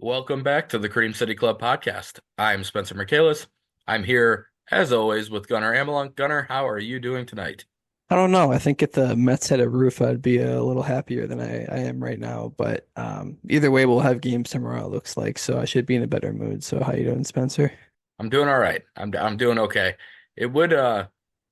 Welcome back to the Cream City Club podcast. I'm Spencer Michaelis. I'm here, as always, with Gunnar Amelunk. Gunnar, how are you doing tonight? I don't know. I think if the Mets had a roof, I'd be a little happier than I am right now. But either way, we'll have games tomorrow, it looks like. So I should be in a better mood. So how you doing, Spencer? I'm doing all right. I'm doing okay. It would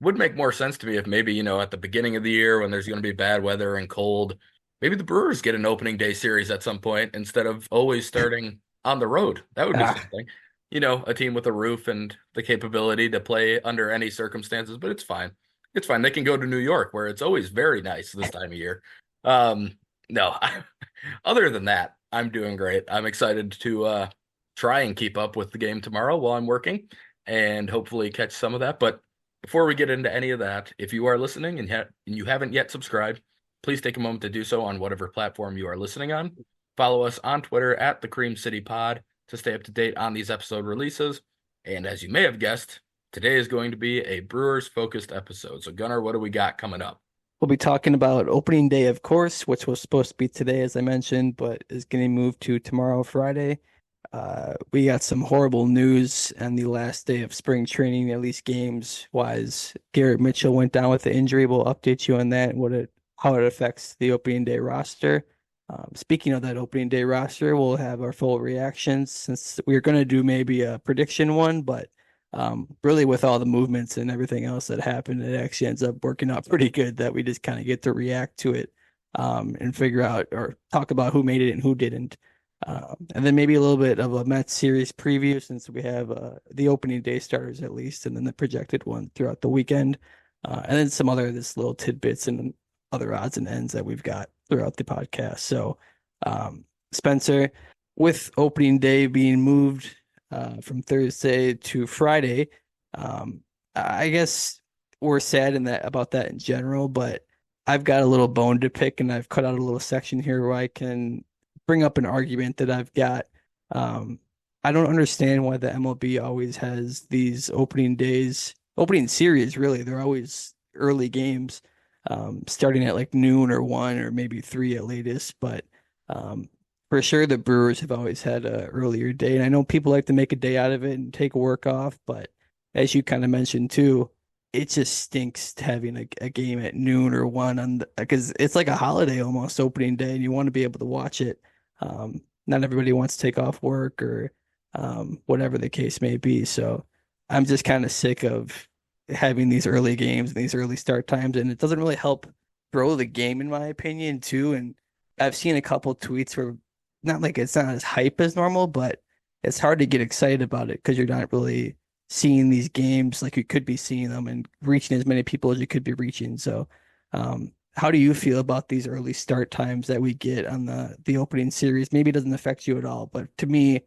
make more sense to me if maybe, at the beginning of the year when there's going to be bad weather and cold, maybe the Brewers get an opening day series at some point instead of always starting on the road. That would be Ah, something. A team with a roof and the capability to play under any circumstances, but it's fine. It's fine. They can go to New York where it's always very nice this time of year. No, other than that, I'm doing great. I'm excited to try and keep up with the game tomorrow while I'm working and hopefully catch some of that. But before we get into any of that, if you are listening and you haven't yet subscribed, please take a moment to do so on whatever platform you are listening on. Follow us on Twitter at the Cream City Pod to stay up to date on these episode releases. And as you may have guessed, today is going to be a Brewers focused episode. So, Gunnar, what do we got coming up? we'll be talking about opening day, of course, which was supposed to be today, as I mentioned, but is getting moved to tomorrow, Friday. We got some horrible news on the last day of spring training, at least games wise. Garrett Mitchell went down with the injury. We'll update you on that, how it affects the opening day roster. Speaking of that opening day roster, we'll have our full reactions since we're going to do maybe a prediction one, but really with all the movements and everything else that happened, it actually ends up working out pretty good that we just kind of get to react to it and figure out or talk about who made it and who didn't. And then maybe a little bit of a Mets series preview since we have the opening day starters at least, and then the projected one throughout the weekend. And then some other this little tidbits and other odds and ends that we've got throughout the podcast. So, Spencer, with opening day being moved from Thursday to Friday, I guess we're sad in that about that in general, but I've got a little bone to pick, and I've cut out a little section here where I can bring up an argument that I've got. Um, I don't understand why the MLB always has these opening days, opening series, really. They're always early games, starting at like noon or one or maybe three at latest. But for sure, the Brewers have always had a earlier day. And I know people like to make a day out of it and take work off, but as you kind of mentioned too, it just stinks having a game at noon or one on because it's like a holiday almost opening day and you want to be able to watch it. Not everybody wants to take off work or whatever the case may be. So I'm just kind of sick of having these early games and these early start times, and it doesn't really help grow the game in my opinion too. And I've seen a couple tweets where not like it's not as hype as normal, but it's hard to get excited about it because you're not really seeing these games like you could be seeing them and reaching as many people as you could be reaching. So, how do you feel about these early start times that we get on the opening series? Maybe it doesn't affect you at all, but to me,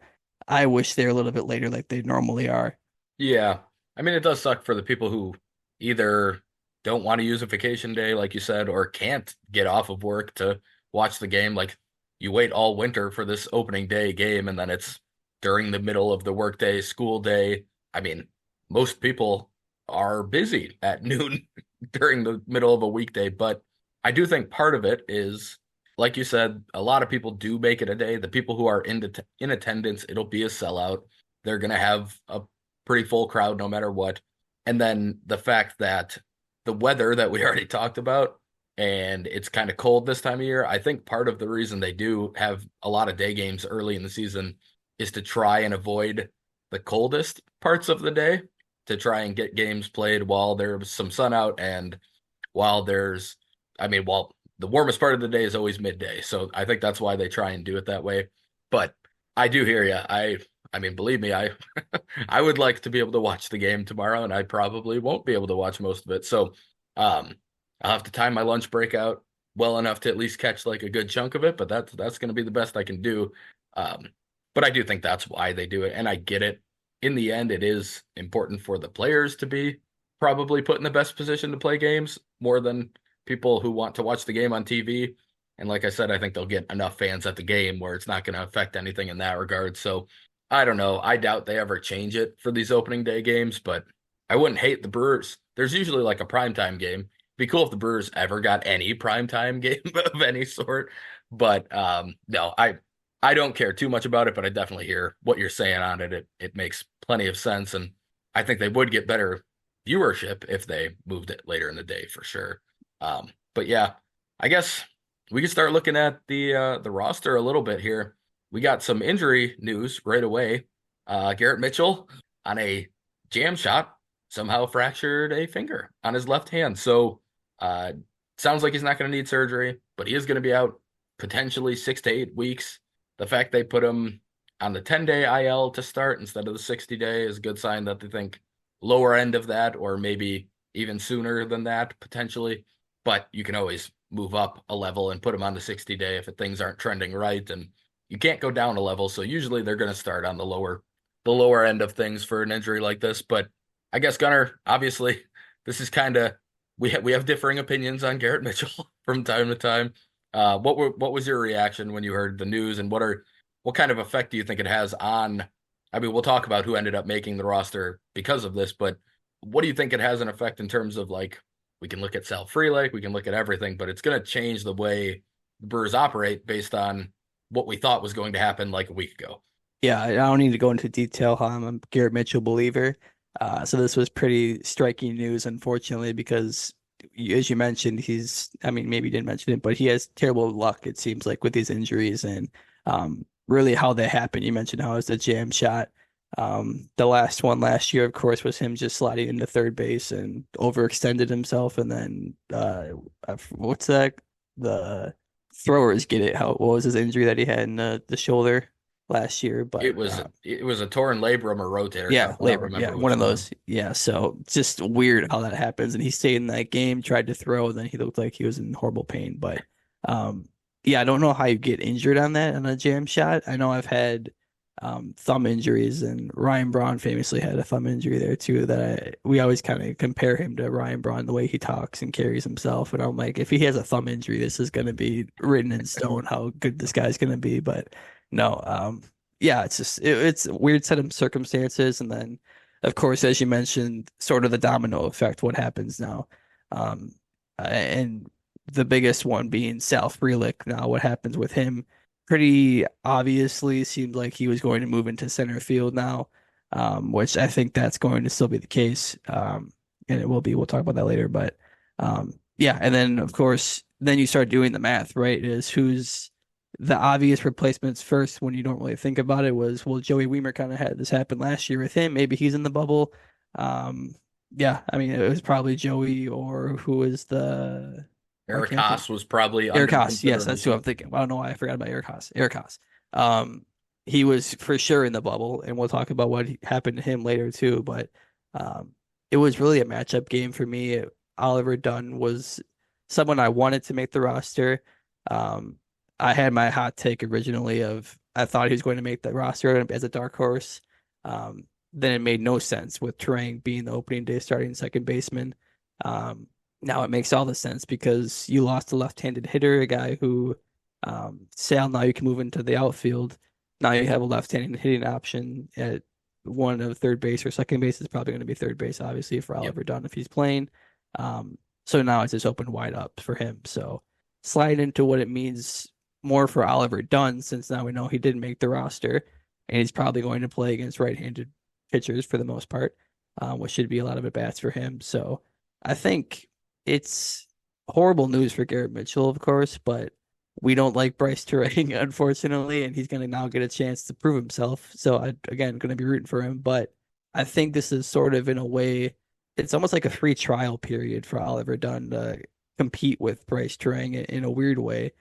I wish they're a little bit later like they normally are. Yeah. I mean, it does suck for the people who either don't want to use a vacation day, like you said, or can't get off of work to watch the game. Like you wait all winter for this opening day game, and then it's during the middle of the workday, school day. I mean, most people are busy at noon during the middle of a weekday, but I do think part of it is, like you said, a lot of people do make it a day. The people who are in attendance, it'll be a sellout. They're going to have a pretty full crowd no matter what. And then the fact that the weather that we already talked about, and it's kind of cold this time of year, I think part of the reason they do have a lot of day games early in the season is to try and avoid the coldest parts of the day, to try and get games played while there's some sun out and while there's, I mean, while the warmest part of the day is always midday. So I think that's why they try and do it that way. But I do hear you. I mean, believe me, I I would like to be able to watch the game tomorrow, and I probably won't be able to watch most of it. So, I'll have to time my lunch break out well enough to at least catch like a good chunk of it. But that's going to be the best I can do. Um, but I do think that's why they do it, and I get it. In the end, it is important for the players to be probably put in the best position to play games more than people who want to watch the game on TV. And like I said, I think they'll get enough fans at the game where it's not going to affect anything in that regard. So I don't know. I doubt they ever change it for these opening day games, but I wouldn't hate the Brewers. There's usually like a primetime game. It'd be cool if the Brewers ever got any primetime game of any sort. But no, I don't care too much about it, but I definitely hear what you're saying on it. It makes plenty of sense, and I think they would get better viewership if they moved it later in the day for sure. But yeah, I guess we could start looking at the roster a little bit here. We got some injury news right away. Garrett Mitchell on a jam shot somehow fractured a finger on his left hand. So uh, sounds like he's not going to need surgery, but he is going to be out potentially 6 to 8 weeks. The fact they put him on the 10-day IL to start instead of the 60-day is a good sign that they think lower end of that, or maybe even sooner than that potentially. But you can always move up a level and put him on the 60-day if things aren't trending right, and you can't go down a level. So usually they're going to start on the lower end of things for an injury like this. But I guess Gunnar, obviously, this is kind of we have differing opinions on Garrett Mitchell from time to time. What was your reaction when you heard the news, and what kind of effect do you think it has on? I mean, we'll talk about who ended up making the roster because of this, but what do you think it has an effect in terms of like we can look at Sal Frelick, we can look at everything, but it's going to change the way the Brewers operate based on what we thought was going to happen like a week ago. Yeah, I don't need to go into detail how I'm a Garrett Mitchell believer. So this was pretty striking news, unfortunately, because as you mentioned, I mean, maybe you didn't mention it, but he has terrible luck, it seems like, with these injuries and really how they happen. You mentioned how it's a jam shot. The last one last year, of course, was him just sliding into third base and overextended himself. And then what's that? The throwers get it. What was his injury that he had in the shoulder last year? But It was a torn labrum or rotator yeah, cuff. I don't labor. Yeah, remember one which of one. those. Yeah, so just weird how that happens. And he stayed in that game, tried to throw, and then he looked like he was in horrible pain. But yeah, I don't know how you get injured on that on a jam shot. I know I've had thumb injuries, and Ryan Braun famously had a thumb injury there too. We always kind of compare him to Ryan Braun, the way he talks and carries himself. And I'm like, if he has a thumb injury, this is going to be written in stone how good this guy's going to be. But no, yeah, it's a weird set of circumstances, and then of course, as you mentioned, sort of the domino effect. What happens now? Um, and the biggest one being Sal Frelick. Now, what happens with him? Pretty obviously seemed like he was going to move into center field now, which I think that's going to still be the case. And it will be. We'll talk about that later. But yeah, and then of course, then you start doing the math, right? Is who's the obvious replacements first when you don't really think about it was, well, Joey Weimer kind of had this happen last year with him. Maybe he's in the bubble. Um, yeah, I mean, it was probably Joey or who was why Eric can't I think? Haas was probably Eric under Haas. Yes, that's who I'm consideration. thinking. I don't know why I forgot about Eric Haas. Eric Haas. Um, he was for sure in the bubble, and we'll talk about what happened to him later too. But um, it was really a matchup game for me. Oliver Dunn was someone I wanted to make the roster. Um, I had my hot take originally of I thought he was going to make the roster as a dark horse. Then it made no sense with Trang being the opening day starting second baseman. Um, Now it makes all the sense because you lost a left-handed hitter, a guy who Sale, now you can move into the outfield. Now you have a left-handed hitting option at one of third base or second base is probably going to be third base, obviously, for Yep. Oliver Dunn if he's playing. So now it's just open wide up for him. So slide into what it means more for Oliver Dunn, since now we know he didn't make the roster, and he's probably going to play against right-handed pitchers for the most part, which should be a lot of at bats for him. So I think it's horrible news for Garrett Mitchell, of course, but we don't like Bryce Turang, unfortunately, and he's going to now get a chance to prove himself. So again, going to be rooting for him, but I think this is sort of in a way, it's almost like a free trial period for Oliver Dunn to compete with Bryce Turang in a weird way.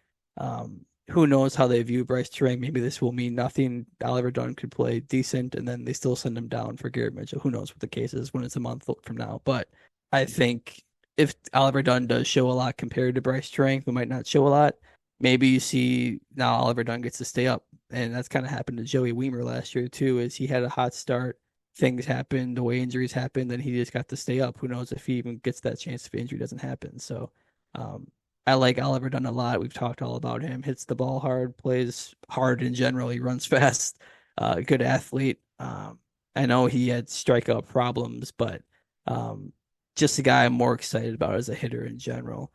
Who knows how they view Bryce Turang? Maybe this will mean nothing. Oliver Dunn could play decent, and then they still send him down for Garrett Mitchell. Who knows what the case is when it's a month from now? But I think if Oliver Dunn does show a lot compared to Bryce Turang, who might not show a lot, maybe you see now Oliver Dunn gets to stay up. And that's kind of happened to Joey Weimer last year too, is he had a hot start. Things happened, the way injuries happened, then he just got to stay up. Who knows if he even gets that chance if injury doesn't happen. So um, I like Oliver Dunn a lot. We've talked all about him. Hits the ball hard, plays hard in general. He runs fast, good athlete. I know he had strikeout problems, but um, just a guy I'm more excited about as a hitter in general.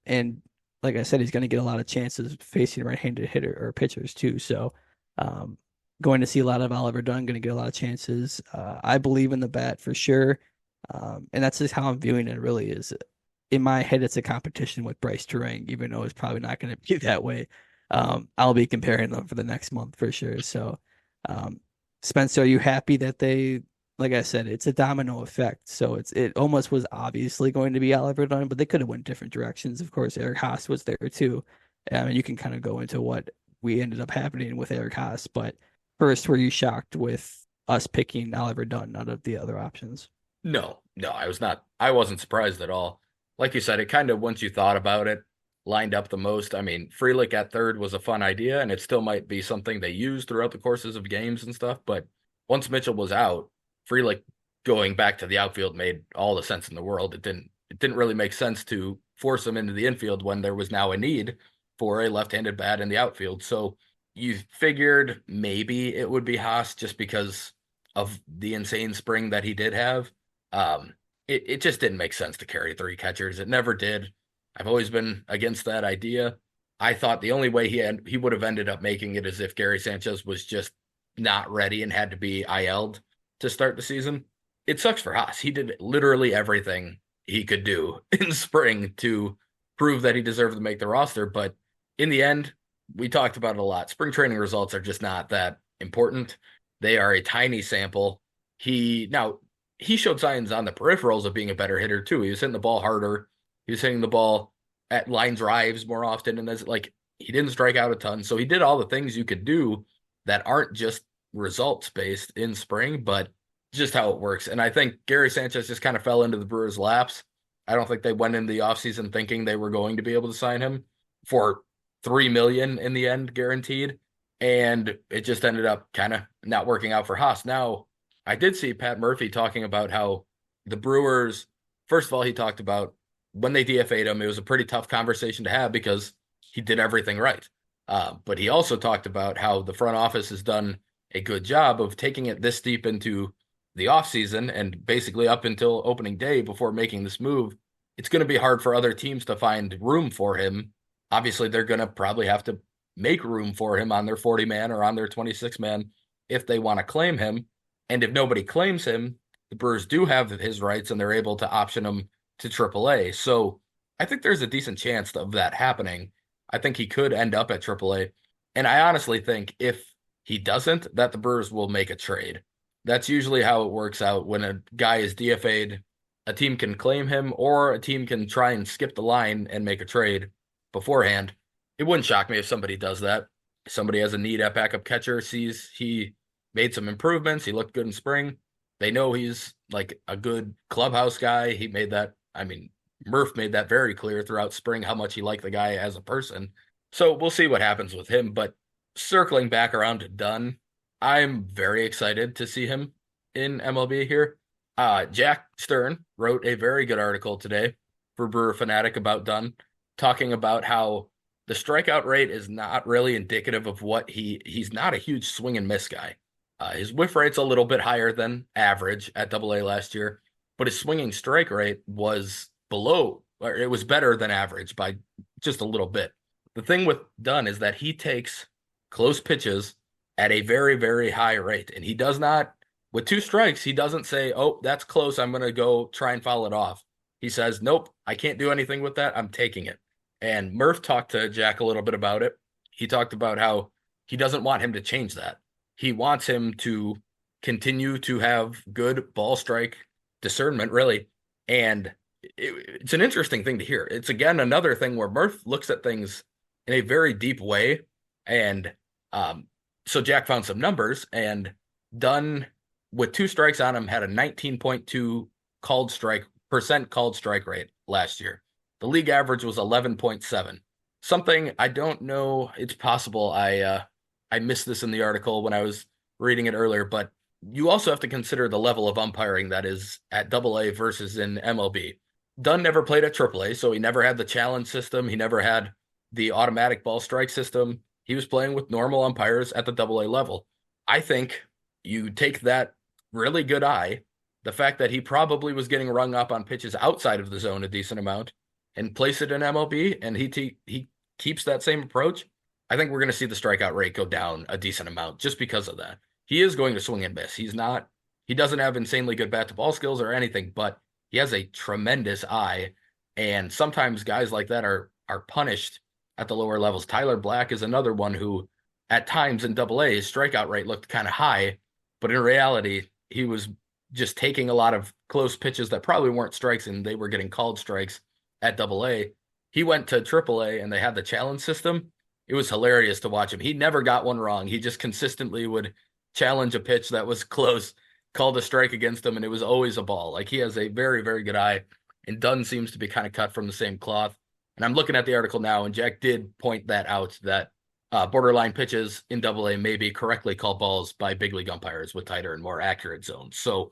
And like I said, he's going to get a lot of chances facing right-handed hitter or pitchers too. So, um, going to see a lot of Oliver Dunn, going to get a lot of chances. I believe in the bat for sure. And that's just how I'm viewing it really is. In my head, it's a competition with Bryce Terang, even though it's probably not going to be that way. I'll be comparing them for the next month for sure. So, um, Spencer, are you happy that like I said, it's a domino effect. So it almost was obviously going to be Oliver Dunn, but they could have went different directions. Of course, Eric Haas was there too. And you can kind of go into what we ended up happening with Eric Haas. But first, were you shocked with us picking Oliver Dunn out of the other options? No, no, I was not. I wasn't surprised at all. Like you said, it kind of, once you thought about it, lined up the most. I mean, Frelick at third was a fun idea, and it still might be something they use throughout the courses of games and stuff. But once Mitchell was out, Frelick going back to the outfield made all the sense in the world. It didn't really make sense to force him into the infield when there was now a need for a left-handed bat in the outfield. So you figured maybe it would be Haas just because of the insane spring that he did have. It just didn't make sense to carry three catchers. It never did. I've always been against that idea. I thought the only way he would have ended up making it is if Gary Sanchez was just not ready and had to be IL'd to start the season. It sucks for Haas. He did literally everything he could do in spring to prove that he deserved to make the roster. But in the end, we talked about it a lot. Spring training results are just not that important. They are a tiny sample. He showed signs on the peripherals of being a better hitter too. He was hitting the ball harder. He was hitting the ball at line drives more often, and that's like he didn't strike out a ton. So he did all the things you could do that aren't just results based in spring, but just how it works. And I think Gary Sanchez just kind of fell into the Brewers' laps. I don't think they went into the offseason thinking they were going to be able to sign him for 3 million in the end, guaranteed. And it just ended up kind of not working out for Haas. Now, I did see Pat Murphy talking about how the Brewers, first of all, he talked about when they DFA'd him, it was a pretty tough conversation to have because he did everything right. But he also talked about how the front office has done a good job of taking it this deep into the offseason and basically up until opening day before making this move. It's going to be hard for other teams to find room for him. Obviously, they're going to probably have to make room for him on their 40 man or on their 26 man if they want to claim him. And if nobody claims him, the Brewers do have his rights and they're able to option him to AAA. So I think there's a decent chance of that happening. I think he could end up at AAA. And I honestly think if he doesn't, that the Brewers will make a trade. That's usually how it works out when a guy is DFA'd. A team can claim him or a team can try and skip the line and make a trade beforehand. It wouldn't shock me if somebody does that. Somebody has a need at backup catcher, sees he made some improvements, he looked good in spring. They know he's like a good clubhouse guy. He made that, I mean, Murph made that very clear throughout spring how much he liked the guy as a person. So we'll see what happens with him. But circling back around to Dunn, I'm very excited to see him in MLB here. Jack Stern wrote a very good article today for Brewer Fanatic about Dunn, talking about how the strikeout rate is not really indicative of what he's not a huge swing and miss guy. His whiff rate's a little bit higher than average at Double A last year, but his swinging strike rate was below, or it was better than average by just a little bit. The thing with Dunn is that he takes close pitches at a very, very high rate, and he does not, with two strikes, he doesn't say, "Oh, that's close. I'm going to go try and foul it off." He says, "Nope, I can't do anything with that. I'm taking it." And Murph talked to Jack a little bit about it. He talked about how he doesn't want him to change that. He wants him to continue to have good ball strike discernment, really. And it's an interesting thing to hear. It's again another thing where Murph looks at things in a very deep way. And so Jack found some numbers, and Dunn, with two strikes on him, had a 19.2 called strike rate last year. The league average was 11.7. Something I don't know. It's possible I missed this in the article when I was reading it earlier, but you also have to consider the level of umpiring that is at Double A versus in MLB. Dunn never played at Triple A, so he never had the challenge system. He never had the automatic ball strike system. He was playing with normal umpires at the Double A level. I think you take that really good eye, the fact that he probably was getting rung up on pitches outside of the zone a decent amount, and place it in MLB, and he keeps that same approach, I think we're going to see the strikeout rate go down a decent amount just because of that. He is going to swing and miss. He doesn't have insanely good bat to ball skills or anything, but he has a tremendous eye. And sometimes guys like that are punished at the lower levels. Tyler Black is another one who, at times in Double A, his strikeout rate looked kind of high, but in reality, he was just taking a lot of close pitches that probably weren't strikes, and they were getting called strikes at Double A. He went to Triple A, and they had the challenge system. It was hilarious to watch him. He never got one wrong. He just consistently would challenge a pitch that was close, called a strike against him, and it was always a ball. Like he has a very, very good eye, and Dunn seems to be kind of cut from the same cloth. And I'm looking at the article now, and Jack did point that out that borderline pitches in Double A may be correctly called balls by big league umpires with tighter and more accurate zones. So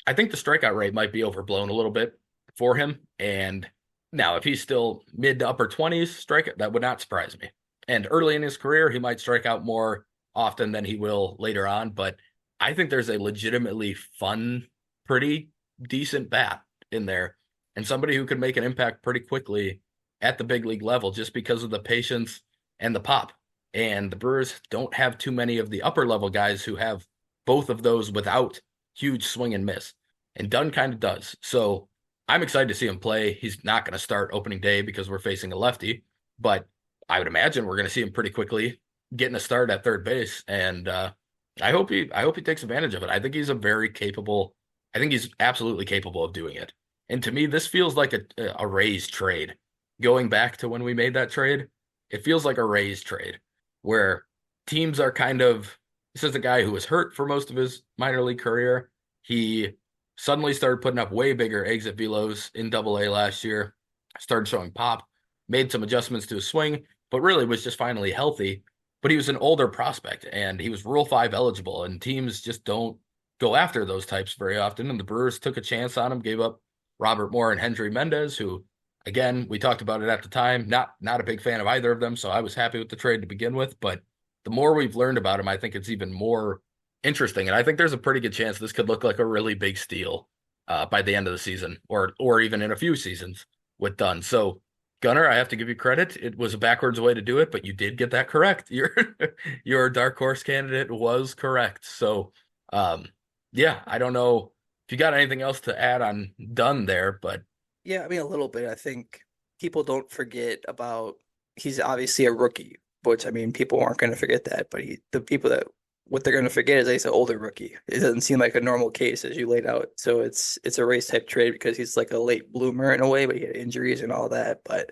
I think the strikeout rate might be overblown a little bit for him. And now, if he's still mid to upper 20s strike, that would not surprise me. And early in his career, he might strike out more often than he will later on. But I think there's a legitimately fun, pretty decent bat in there, and somebody who could make an impact pretty quickly at the big league level just because of the patience and the pop. And the Brewers don't have too many of the upper level guys who have both of those without huge swing and miss. And Dunn kind of does. So I'm excited to see him play. He's not going to start opening day because we're facing a lefty, but I would imagine we're going to see him pretty quickly getting a start at third base. And I hope he takes advantage of it. I think he's a very capable. I think he's absolutely capable of doing it. And to me, this feels like a Rays trade. Going back to when we made that trade, it feels like a Rays trade where teams are kind of. This is a guy who was hurt for most of his minor league career. He suddenly started putting up way bigger exit velos in Double A last year. Started showing pop, made some adjustments to his swing, but really was just finally healthy. But he was an older prospect and he was Rule 5 eligible, and teams just don't go after those types very often. And the Brewers took a chance on him, gave up Robert Moore and Hendry Mendez, who, again, we talked about it at the time, not a big fan of either of them. So I was happy with the trade to begin with. But the more we've learned about him, I think it's even more interesting. And I think there's a pretty good chance this could look like a really big steal by the end of the season, or even in a few seasons with Dunn. So Gunnar, I have to give you credit. It was a backwards way to do it, but you did get that correct. Your dark horse candidate was correct. So, um, yeah, I don't know if you got anything else to add on Dunn there, but Yeah, I mean, a little bit. I think people don't forget about he's obviously a rookie, which I mean, people aren't going to forget that. But the people that what they're going to forget is that he's an older rookie. It doesn't seem like a normal case as you laid out. So it's a race type trade because he's like a late bloomer in a way, but he had injuries and all that. But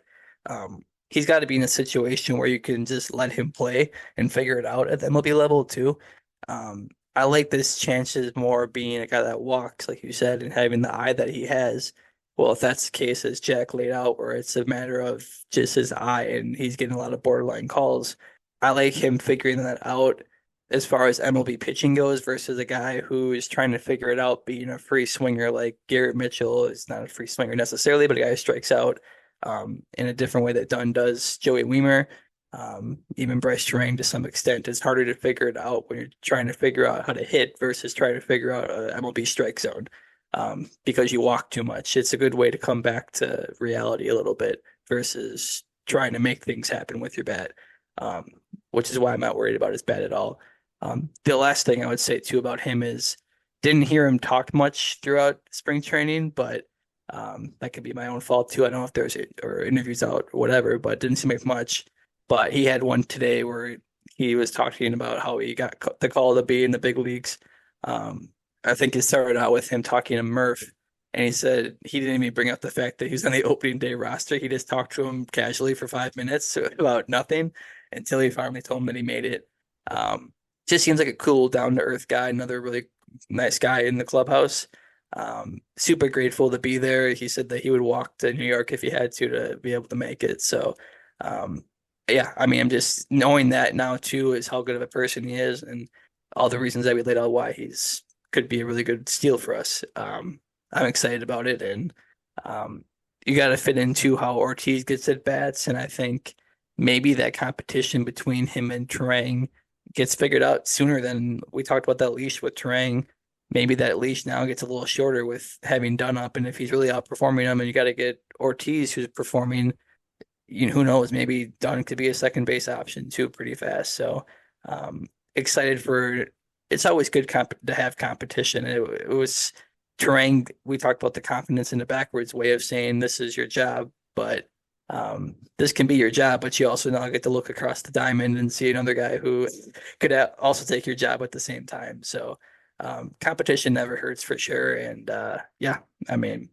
he's got to be in a situation where you can just let him play and figure it out at the MLB level too. I like this chances more being a guy that walks, like you said, and having the eye that he has. Well, if that's the case, as Jack laid out, where it's a matter of just his eye and he's getting a lot of borderline calls, I like him figuring that out as far as MLB pitching goes versus a guy who is trying to figure it out being a free swinger like Garrett Mitchell is not a free swinger necessarily, but a guy who strikes out in a different way that Dunn does. Joey Weimer, even Bryce Terang to some extent. It's harder to figure it out when you're trying to figure out how to hit versus trying to figure out a MLB strike zone because you walk too much. It's a good way to come back to reality a little bit versus trying to make things happen with your bat, which is why I'm not worried about his bat at all. The last thing I would say too about him is didn't hear him talk much throughout spring training, but that could be my own fault too. I don't know if there's or interviews out or whatever, but didn't seem like much. But he had one today where he was talking about how he got the call to be in the big leagues. I think it started out with him talking to Murph, and he said he didn't even bring up the fact that he was on the opening day roster. He just talked to him casually for 5 minutes about nothing until he finally told him that he made it. Just seems like a cool, down to earth guy. Another really nice guy in the clubhouse. Super grateful to be there. He said that he would walk to New York if he had to be able to make it. So, yeah, I mean, I'm just knowing that now too is how good of a person he is, and all the reasons that we laid out why he's could be a really good steal for us. I'm excited about it, and you got to fit into how Ortiz gets at bats, and I think maybe that competition between him and Terang gets figured out sooner than we talked about that leash with Terang. maybe that leash now gets a little shorter with having done up, and if he's really outperforming him, and you got to get Ortiz who's performing, who knows, maybe Dunn could be a second base option too pretty fast. So excited for it's always good to have competition. It was Terang, we talked about the confidence in the backwards way of saying this is your job, but this can be your job, but you also now get to look across the diamond and see another guy who could also take your job at the same time. So competition never hurts for sure. And yeah, I mean,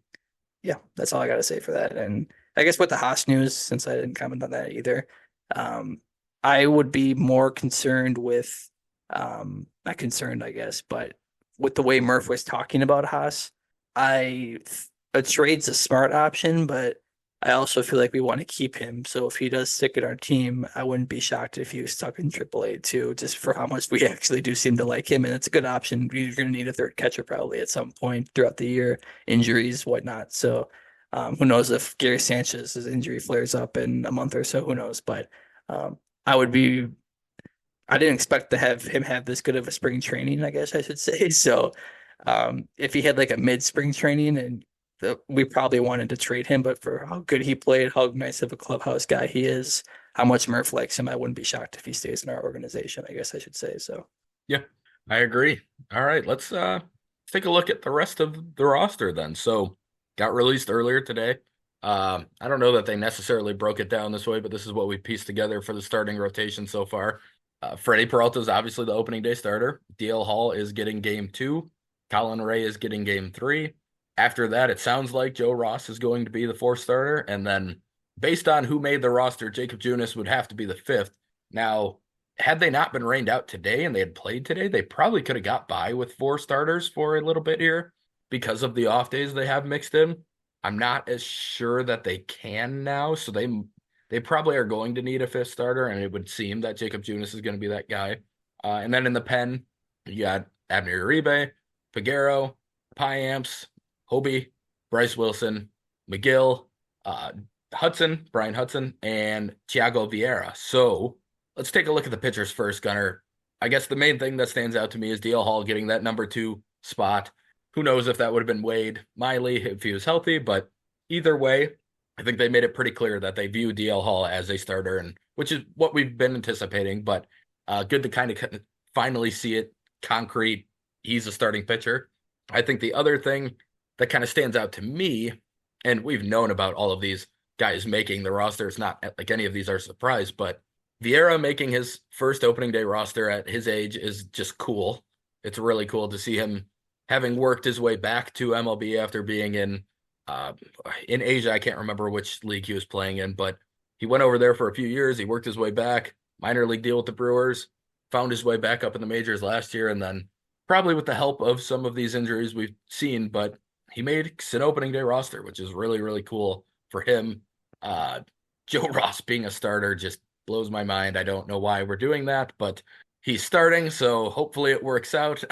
yeah, that's all I got to say for that. And I guess with the Haas news, since I didn't comment on that either, um, I would be more concerned with, not concerned, I guess, but with the way Murph was talking about Haas, I a trade's a smart option, but I also feel like we want to keep him. So if he does stick at our team, I wouldn't be shocked if he was stuck in AAA too, just for how much we actually do seem to like him. And it's a good option. You're going to need a third catcher probably at some point throughout the year, injuries, whatnot. So who knows if Gary Sanchez's injury flares up in a month or so, who knows? But um, I would be I didn't expect to have him have this good of a spring training, I guess I should say. So, if he had like a mid-spring training and we probably wanted to trade him, but for how good he played, how nice of a clubhouse guy he is, how much Murph likes him, I wouldn't be shocked if he stays in our organization, I guess I should say. So, Yeah, I agree. All right, let's take a look at the rest of the roster then. So, got released earlier today. I don't know that they necessarily broke it down this way, but this is what we pieced together for the starting rotation so far. Freddie Peralta is obviously the opening day starter. DL Hall is getting game two. Colin Ray is getting game three. After that, it sounds like Joe Ross is going to be the fourth starter. And then, based on who made the roster, Jacob Junis would have to be the fifth. Now, had they not been rained out today and they had played today, they probably could have got by with four starters for a little bit here because of the off days they have mixed in. I'm not as sure that they can now, so they probably are going to need a fifth starter, and it would seem that Jacob Junis is going to be that guy. And then in the pen, you got Abner Uribe, Piguero, Piamps, Hobie, Bryce Wilson, McGill, uh, Brian Hudson, and Thiago Vieira. So let's take a look at the pitchers first, Gunner. I guess the main thing that stands out to me is DL Hall getting that number two spot. Who knows if that would have been Wade Miley if he was healthy, but either way, I think they made it pretty clear that they view DL Hall as a starter, and which is what we've been anticipating. But good to kind of finally see it concrete. He's a starting pitcher. I think the other thing that kind of stands out to me, and we've known about all of these guys making the roster. It's not like any of these are a surprise, but Vieira making his first opening day roster at his age is just cool. It's really cool to see him having worked his way back to MLB after being uh, in Asia. I can't remember which league he was playing in, but he went over there for a few years. He worked his way back, minor league deal with the Brewers, found his way back up in the majors last year, and then probably with the help of some of these injuries we've seen, but he made an opening day roster, which is really, really cool for him. Uh, Joe Ross being a starter just blows my mind. I don't know why we're doing that, but he's starting, so hopefully it works out.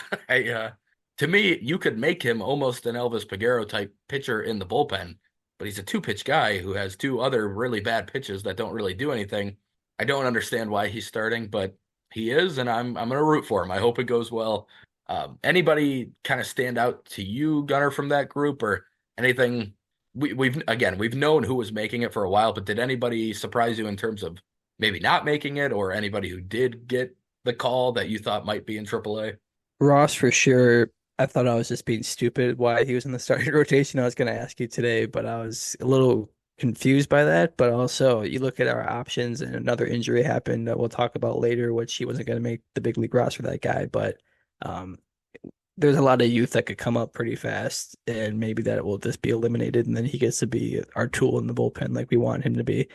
To me, you could make him almost an Elvis Peguero type pitcher in the bullpen, but he's a two pitch guy who has two other really bad pitches that don't really do anything. I don't understand why he's starting, but he is, and I'm gonna root for him. I hope it goes well. Anybody kind of stand out to you, Gunner, from that group, or anything? We've known who was making it for a while, but did anybody surprise you in terms of maybe not making it, or anybody who did get the call that you thought might be in AAA? Ross for sure. I thought I was just being stupid why he was in the starting rotation. I was going to ask you today, but I was a little confused by that. But also, you look at our options, and another injury happened that we'll talk about later, which he wasn't going to make the big league roster, that guy. But um, there's a lot of youth that could come up pretty fast, and maybe that will just be eliminated, and then he gets to be our tool in the bullpen like we want him to be.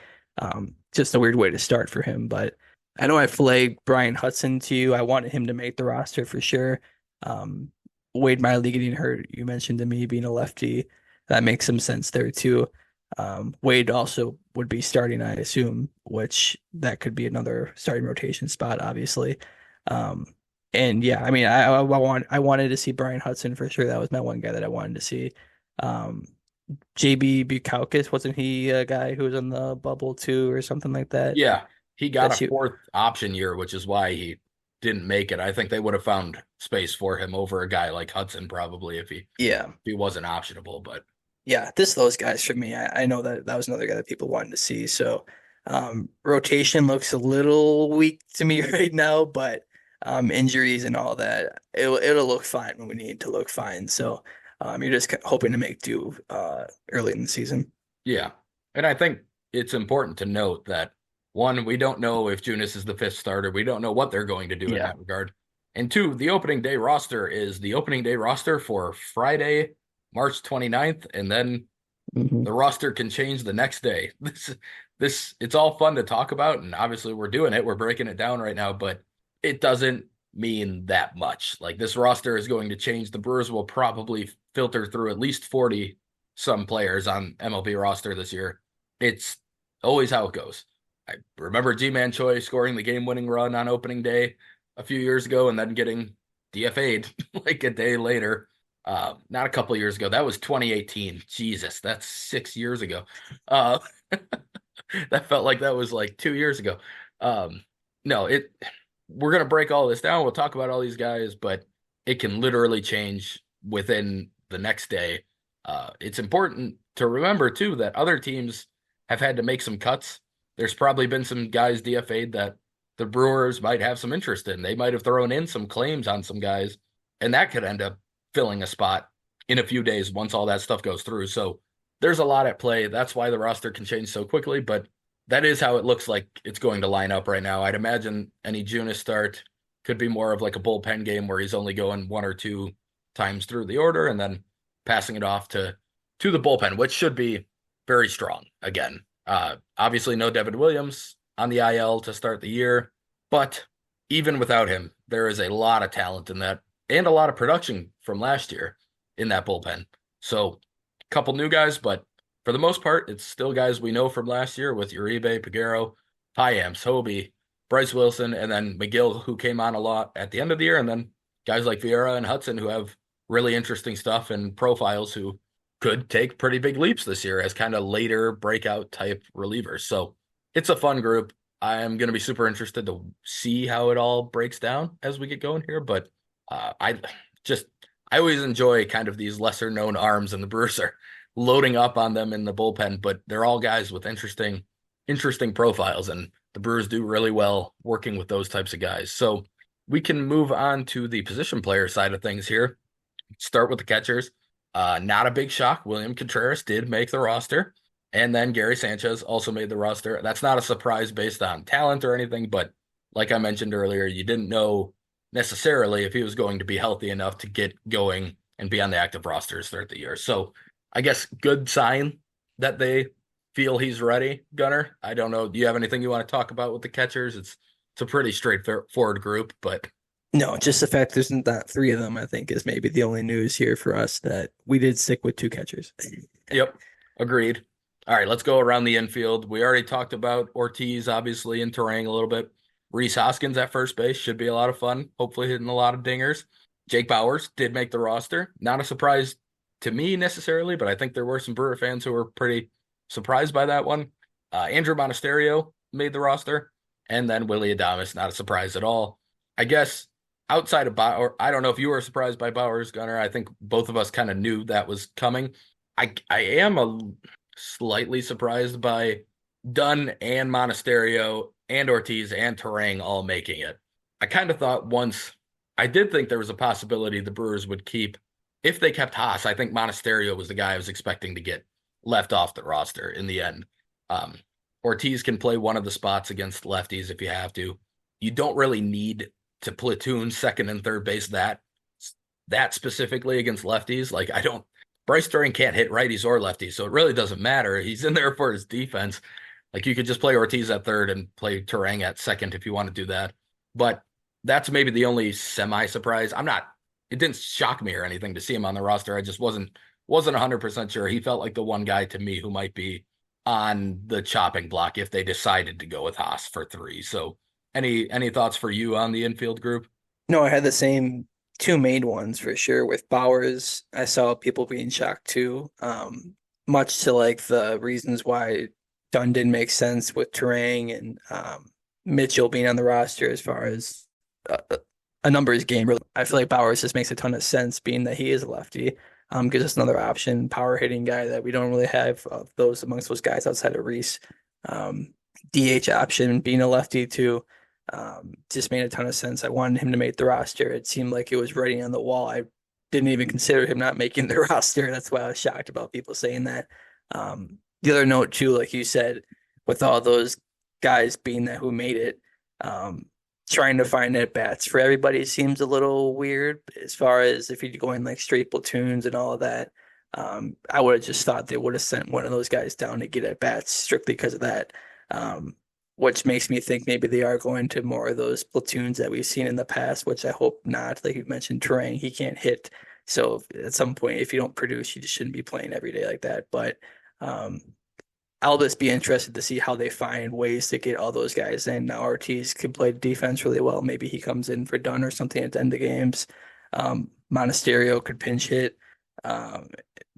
Just a weird way to start for him, but I know I flagged Brian Hudson to you. I wanted him to make the roster for sure. Um, Wade Miley getting hurt, you mentioned to me being a lefty. That makes some sense there too. Wade also would be starting, I assume, which that could be another starting rotation spot, obviously. Um, and yeah, I mean, I wanted to see Brian Hudson for sure. That was my one guy that I wanted to see. Um, JB Bukauskas, wasn't he a guy who was on the bubble too, or something like that? Yeah, he got a That you fourth option year, which is why he didn't make it. I think they would have found space for him over a guy like Hudson probably if Yeah. he wasn't optionable. But Yeah, this those guys for me. I know that that was another guy that people wanted to see. So rotation looks a little weak to me right now, but injuries and all that, it'll look fine when we need to look fine. So you're just hoping to make do early in the season. yeah, and I think it's important to note that one, we don't know if Junis is the fifth starter. We don't know what they're going to do in Yeah. that regard. And two, the opening day roster is the opening day roster for Friday, March 29th, and then Hmm. the roster can change the next day. This it's all fun to talk about, and obviously we're doing it. We're breaking it down right now, but it doesn't mean that much. Like this roster is going to change. The Brewers will probably filter through at least 40 some players on MLB roster this year. It's always how it goes. I remember G-Man Choi scoring the game-winning run on opening day a few years ago and then getting DFA'd like a day later. Not a couple years ago. That was 2018. Jesus, that's 6 years ago. Uh, that felt like that was like 2 years ago. Um, no, it. We're gonna break all this down. We'll talk about all these guys, but it can literally change within the next day. It's important to remember too that other teams have had to make some cuts. There's probably been some guys DFA'd that the Brewers might have some interest in. They might have thrown in some claims on some guys, and that could end up filling a spot in a few days once all that stuff goes through. So there's a lot at play. That's why the roster can change so quickly, but that is how it looks like it's going to line up right now. I'd imagine any Junis start could be more of like a bullpen game where he's only going one or two times through the order and then passing it off to the bullpen, which should be very strong again. Obviously, no Devin Williams on the IL to start the year, but even without him, there is a lot of talent in that and a lot of production from last year in that bullpen. So, a couple new guys, but for the most part, it's still guys we know from last year with Uribe, Peguero, Payamps, Hobie, Bryce Wilson, and then McGill, who came on a lot at the end of the year, and then guys like Vieira and Hudson, who have really interesting stuff and profiles who could take pretty big leaps this year as kind of later breakout type relievers. So it's a fun group. I'm going to be super interested to see how it all breaks down as we get going here. But I just, I always enjoy kind of these lesser known arms, and the Brewers are loading up on them in the bullpen, but they're all guys with interesting profiles, and the Brewers do really well working with those types of guys. So we can move on to the position player side of things here. Start with the catchers. Not a big shock. William Contreras did make the roster. And then Gary Sanchez also made the roster. That's not a surprise based on talent or anything, but like I mentioned earlier, you didn't know necessarily if he was going to be healthy enough to get going and be on the active roster to start the year. So I guess good sign that they feel he's ready, Gunner. I don't know. Do you have anything you want to talk about with the catchers? It's a pretty straightforward group, but No, just the fact there's not three of them, I think, is maybe the only news here for us that we did stick with two catchers. yep, agreed. All right, let's go around the infield. We already talked about Ortiz, obviously, in Terang a little bit. Reese Hoskins at first base should be a lot of fun, hopefully hitting a lot of dingers. Jake Bauers did make the roster. Not a surprise to me necessarily, but I think there were some Brewer fans who were pretty surprised by that one. Andrew Monasterio made the roster, and then Willie Adames, not a surprise at all. I guess outside of Bauer, I don't know if you were surprised by Bauers, Gunner. I think both of us kind of knew that was coming. I am a slightly surprised by Dunn and Monasterio and Ortiz and Terang all making it. I kind of thought once I did think there was a possibility the Brewers would keep if they kept Haas. I think Monasterio was the guy I was expecting to get left off the roster in the end. Um, Ortiz can play one of the spots against lefties if you have to. You don't really need to platoon second and third base that specifically against lefties. Like I don't Bryce During can't hit righties or lefties, so it really doesn't matter. He's in there for his defense. Like you could just play Ortiz at third and play Terang at second if you want to do that. But that's maybe the only semi surprise. It didn't shock me or anything to see him on the roster. I just wasn't 100% sure. He felt like the one guy to me who might be on the chopping block if they decided to go with Haas for three. So any thoughts for you on the infield group? No, I had the same two main ones for sure. With Bowers, I saw people being shocked too. Much to like the reasons why Dunn didn't make sense with Terang and Mitchell being on the roster as far as a numbers game. Really, I feel like Bowers just makes a ton of sense, being that he is a lefty. Gives us another option, power hitting guy that we don't really have of those amongst those guys outside of Reese. DH option, being a lefty too, just made a ton of sense. I wanted him to make the roster. It seemed like it was writing on the wall. I didn't even consider him not making the roster. That's why I was shocked about people saying that. The other note too, like you said, with all those guys being that who made it, um, trying to find at bats for everybody seems a little weird as far as if you're going like straight platoons and all of that. I would have just thought they would have sent one of those guys down to get at bats strictly because of that. Um, which makes me think maybe they are going to more of those platoons that we've seen in the past, which I hope not. Like you mentioned, Terrain, he can't hit. So at some point, if you don't produce, you just shouldn't be playing every day like that. But um, I'll just be interested to see how they find ways to get all those guys in. Now Ortiz could play defense really well. Maybe he comes in for Dunn or something at the end of games. Monasterio could pinch hit. Um,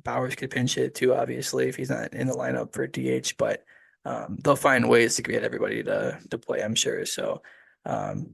Bowers could pinch hit too, obviously, if he's not in the lineup for DH. But they'll find ways to get everybody to play, I'm sure. So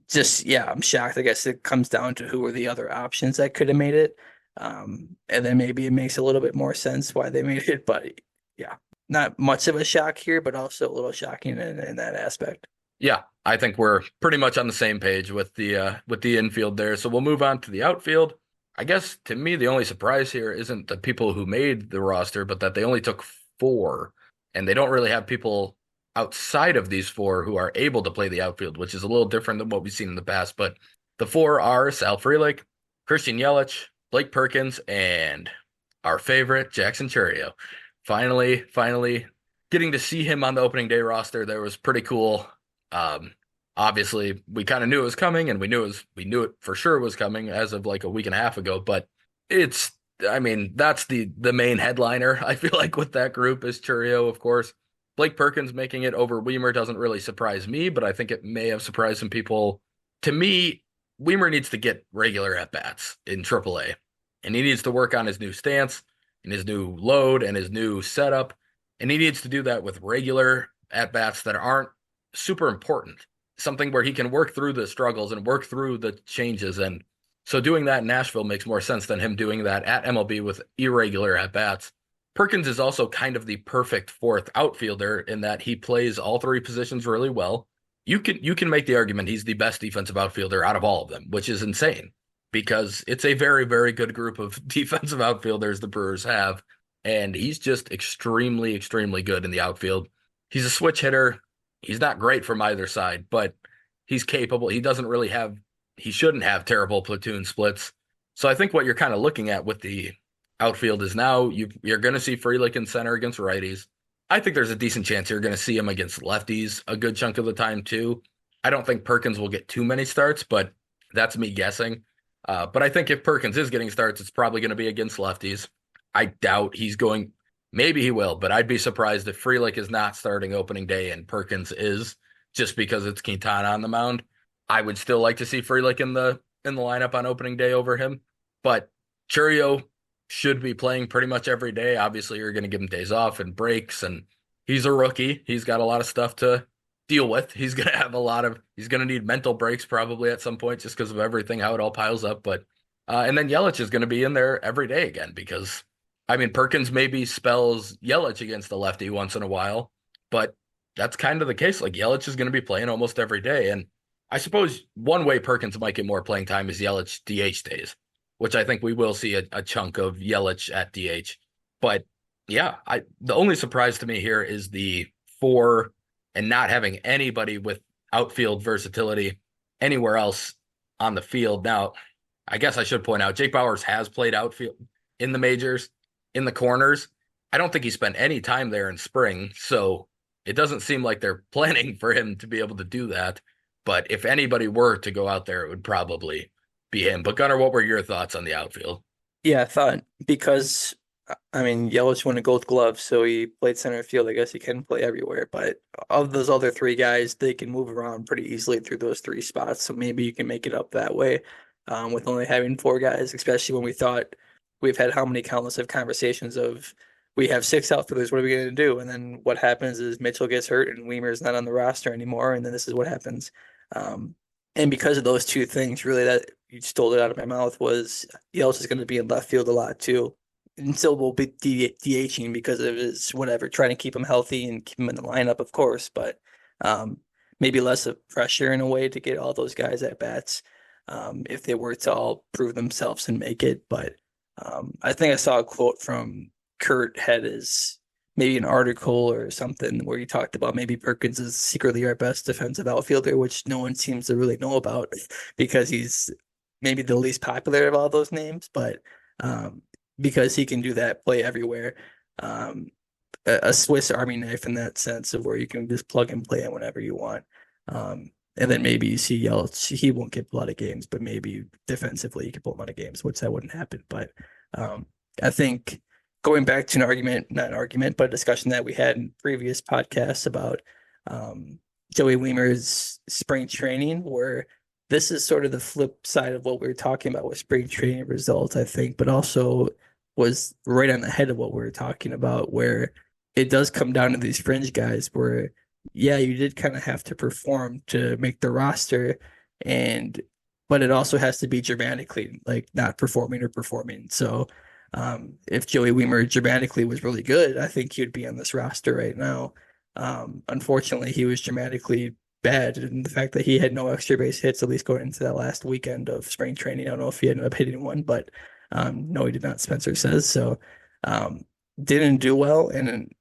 just yeah, I'm shocked. I guess it comes down to who were the other options that could have made it. And then maybe it makes a little bit more sense why they made it. But yeah, not much of a shock here, but also a little shocking in that aspect. Yeah, I think we're pretty much on the same page with the infield there. So we'll move on to the outfield. I guess to me the only surprise here isn't the people who made the roster, but that they only took four, and they don't really have people outside of these four who are able to play the outfield, which is a little different than what we've seen in the past. But the four are Sal Frelick, Christian Yelich, Blake Perkins, and our favorite Jackson Churio. Finally getting to see him on the opening day roster there was pretty cool. Um, Obviously, we kind of knew it was coming, and we knew it for sure was coming as of like a week and a half ago. But it's, I mean, that's the main headliner. I feel like with that group is Churio, of course. Blake Perkins making it over Weimer doesn't really surprise me, but I think it may have surprised some people. To me, Weimer needs to get regular at bats in AAA, and he needs to work on his new stance and his new load and his new setup, and he needs to do that with regular at bats that aren't super important, something where he can work through the struggles and work through the changes. And so doing that in Nashville makes more sense than him doing that at MLB with irregular at bats. Perkins is also kind of the perfect fourth outfielder in that he plays all three positions really well. You can make the argument he's the best defensive outfielder out of all of them, which is insane because it's a very, very good group of defensive outfielders the Brewers have. And he's just extremely, extremely good in the outfield. He's a switch hitter. He's not great from either side, but he's capable. He shouldn't have terrible platoon splits. So I think what you're kind of looking at with the outfield is now you're going to see Frelick in center against righties. I think there's a decent chance you're going to see him against lefties a good chunk of the time too. I don't think Perkins will get too many starts, but that's me guessing. But I think if Perkins is getting starts, it's probably going to be against lefties. I doubt he's going. Maybe he will, but I'd be surprised if Frelick is not starting opening day and Perkins is, just because it's Quintana on the mound. I would still like to see Frelick in the lineup on opening day over him, but Churio should be playing pretty much every day. Obviously, you're going to give him days off and breaks, and he's a rookie. He's got a lot of stuff to deal with. He's going to need mental breaks probably at some point just because of everything, how it all piles up. But, and then Yelich is going to be in there every day again because, I mean, Perkins maybe spells Yelich against the lefty once in a while, but that's kind of the case. Like Yelich is going to be playing almost every day. And I suppose one way Perkins might get more playing time is Yelich DH days, which I think we will see a chunk of Yelich at DH. But yeah, the only surprise to me here is the four and not having anybody with outfield versatility anywhere else on the field. Now, I guess I should point out Jake Bauers has played outfield in the majors, in the corners. I don't think he spent any time there in spring, so it doesn't seem like they're planning for him to be able to do that. But if anybody were to go out there, it would probably be him. But Gunnar, what were your thoughts on the outfield? Yeah, I thought because I mean Yelich won a Gold Glove, so he played center field. I guess he can play everywhere. But of those other three guys, they can move around pretty easily through those three spots. So maybe you can make it up that way, with only having four guys. Especially when we thought we've had how many countless of conversations of we have six outfielders. What are we going to do? And then what happens is Mitchell gets hurt and Weimer's not on the roster anymore, and then this is what happens. Um, And because of those two things, really, that you stole it out of my mouth was Yelts is going to be in left field a lot too. And still will be DHing because of his whatever, trying to keep him healthy and keep him in the lineup, of course, but um, maybe less of pressure in a way to get all those guys at bats if they were to all prove themselves and make it. But I think I saw a quote from Kurt had his maybe an article or something where he talked about maybe Perkins is secretly our best defensive outfielder, which no one seems to really know about because he's maybe the least popular of all those names, but um, because he can do that play everywhere. Um, a Swiss Army knife in that sense of where you can just plug and play it whenever you want. And then maybe you see Yelich, he won't get a lot of games, but maybe defensively he can pull him out of games, which that wouldn't happen. But I think going back to an argument, not an argument, but a discussion that we had in previous podcasts about um, Joey Weimer's spring training, where this is sort of the flip side of what we were talking about with spring training results, I think, but also was right on the head of what we were talking about, where it does come down to these fringe guys where, yeah, you did kind of have to perform to make the roster, and but it also has to be dramatically like not performing or performing. So if Joey Weimer dramatically was really good, I think he'd be on this roster right now. Unfortunately, he was dramatically bad, and the fact that he had no extra base hits, at least going into that last weekend of spring training, I don't know if he ended up hitting one, but no, he did not. Spencer says so. Um, didn't do well, and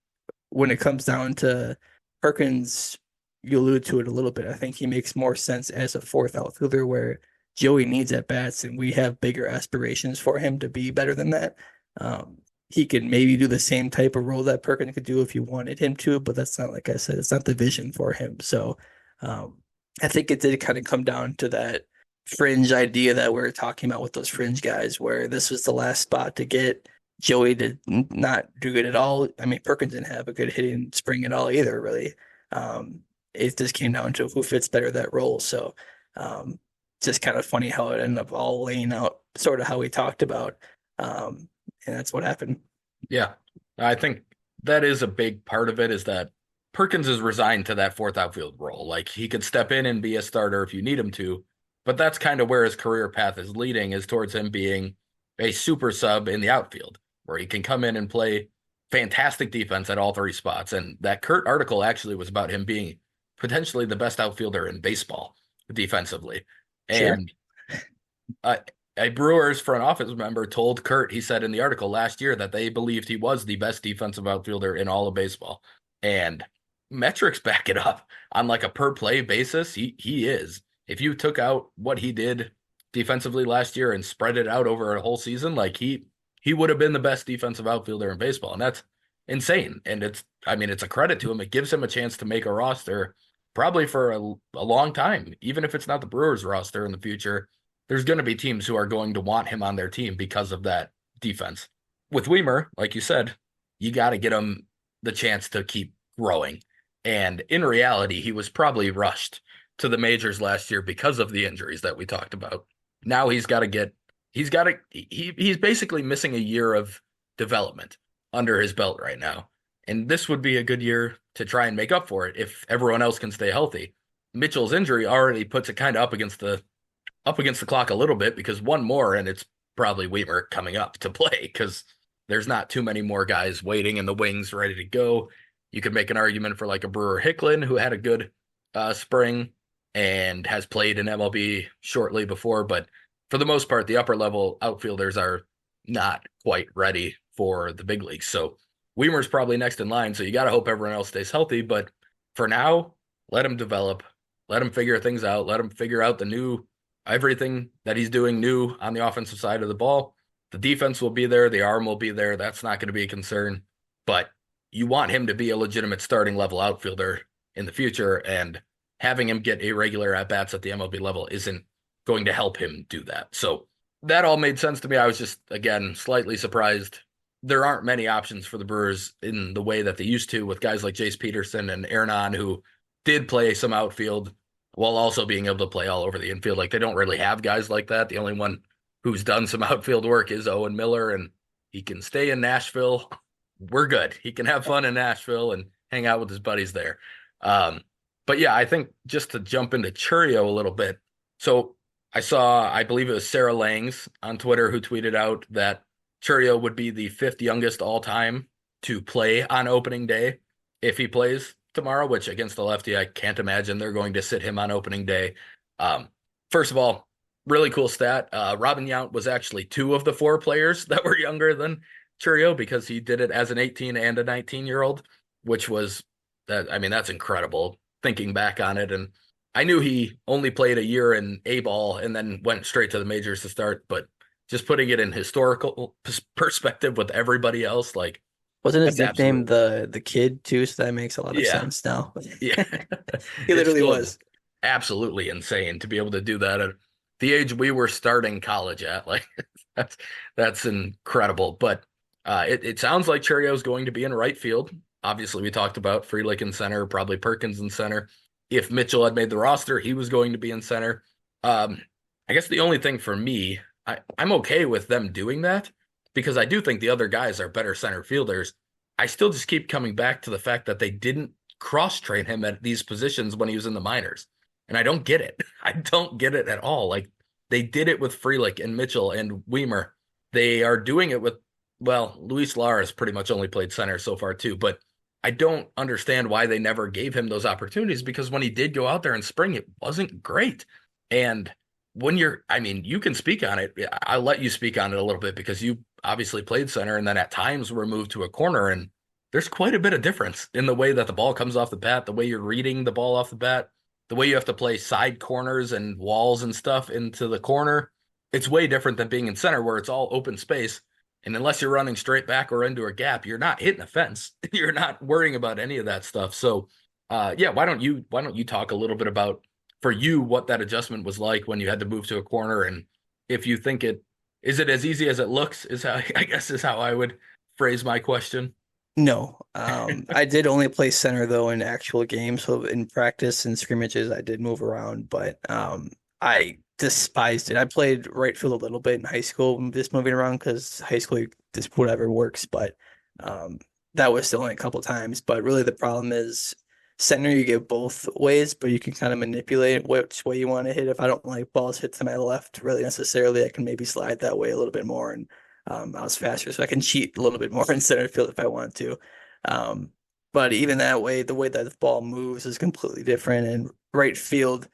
when it comes down to Perkins, you allude to it a little bit. I think he makes more sense as a fourth outfielder where Joey needs at bats and we have bigger aspirations for him to be better than that. He could maybe do the same type of role that Perkins could do if you wanted him to, but that's not, like I said, it's not the vision for him. So um, I think it did kind of come down to that fringe idea that we are talking about with those fringe guys, where this was the last spot to get Joey did not do good at all. I mean, Perkins didn't have a good hitting spring at all either, really. Um, it just came down to who fits better that role. So, um, just kind of funny how it ended up all laying out sort of how we talked about. Um, and that's what happened. Yeah, I think that is a big part of it is that Perkins is resigned to that fourth outfield role. Like he could step in and be a starter if you need him to, but that's kind of where his career path is leading is towards him being a super sub in the outfield where he can come in and play fantastic defense at all three spots. And that Kurt article actually was about him being potentially the best outfielder in baseball defensively. Sure. And uh, a Brewers front office member told Kurt, he said in the article last year that they believed he was the best defensive outfielder in all of baseball. And metrics back it up on like a per play basis. He is. If you took out what he did defensively last year and spread it out over a whole season, like he would have been the best defensive outfielder in baseball. And that's insane. And it's a credit to him. It gives him a chance to make a roster probably for a long time, even if it's not the Brewers roster in the future there's going to be teams who are going to want him on their team because of that defense. With Weimer, like you said, you got to get him the chance to keep growing. And in reality, he was probably rushed to the majors last year because of the injuries that we talked about. Now he's basically missing a year of development under his belt right now. And this would be a good year to try and make up for it if everyone else can stay healthy. Mitchell's injury already puts it kind of up against the clock a little bit because one more and it's probably Weimer coming up to play because there's not too many more guys waiting in the wings ready to go. You could make an argument for like a Brewer Hicklin who had a good spring and has played in MLB shortly before, but for the most part, the upper level outfielders are not quite ready for the big leagues. So Weimer's probably next in line. So you got to hope everyone else stays healthy. But for now, let him develop, let him figure things out, let him figure out the new everything that he's doing new on the offensive side of the ball. The defense will be there, the arm will be there. That's not going to be a concern. But you want him to be a legitimate starting level outfielder in the future, and having him get irregular at bats at the MLB level isn't going to help him do that. So that all made sense to me. I was just, again, slightly surprised. There aren't many options for the Brewers in the way that they used to with guys like Jace Peterson and Aaron who did play some outfield while also being able to play all over the infield. Like they don't really have guys like that. The only one who's done some outfield work is Owen Miller, and he can stay in Nashville. We're good. He can have fun in Nashville and hang out with his buddies there. Um, but yeah, I think just to jump into Churio a little bit, So I saw, I believe it was Sarah Langs on Twitter who tweeted out that Churio would be the fifth youngest all time to play on opening day if he plays tomorrow, which against the lefty, I can't imagine they're going to sit him on opening day. Um, First of all, really cool stat. Robin Yount was actually two of the four players that were younger than Churio because he did it as an 18 and a 19-year-old, which was that, I mean, that's incredible thinking back on it. And I knew he only played a year in A ball and then went straight to the majors to start, but just putting it in historical perspective with everybody else, like Wasn't his that's nickname absolutely, the kid too? So that makes a lot of yeah, sense now. yeah. He It's literally still was. just absolutely insane to be able to do that at the age we were starting college at. Like that's that's incredible. But it sounds like Cherio's going to be in right field. Obviously, we talked about Frelick in center, probably Perkins in center. If Mitchell had made the roster, he was going to be in center. Um, I guess the only thing for me, I'm okay with them doing that because I do think the other guys are better center fielders. I still just keep coming back to the fact that they didn't cross train him at these positions when he was in the minors. And I don't get it. I don't get it at all. Like they did it with Frelick and Mitchell and Weimer. They are doing it with, well, Luis Lara has pretty much only played center so far too, but I don't understand why they never gave him those opportunities because when he did go out there in spring, it wasn't great. And when you're, I mean, you can speak on it. I'll let you speak on it a little bit because you obviously played center and then at times were moved to a corner. And there's quite a bit of difference in the way that the ball comes off the bat, the way you're reading the ball off the bat, the way you have to play side corners and walls and stuff into the corner. It's way different than being in center where it's all open space. And unless you're running straight back or into a gap, you're not hitting a fence. You're not worrying about any of that stuff. So, yeah, why don't you talk a little bit about for you what that adjustment was like when you had to move to a corner and if you think it is it as easy as it looks is how I guess is how I would phrase my question. No, I did only play center though in actual games. So in practice and scrimmages, I did move around, but I despised it. I played right field a little bit in high school, just moving around because high school just whatever works. But um, that was still only a couple times. But really, the problem is center. You get both ways, but you can kind of manipulate which way you want to hit. If I don't like balls hit to my left really necessarily, I can maybe slide that way a little bit more and I was faster, so I can cheat a little bit more in center field if I want to. Um, but even that way, the way that the ball moves is completely different. And right field,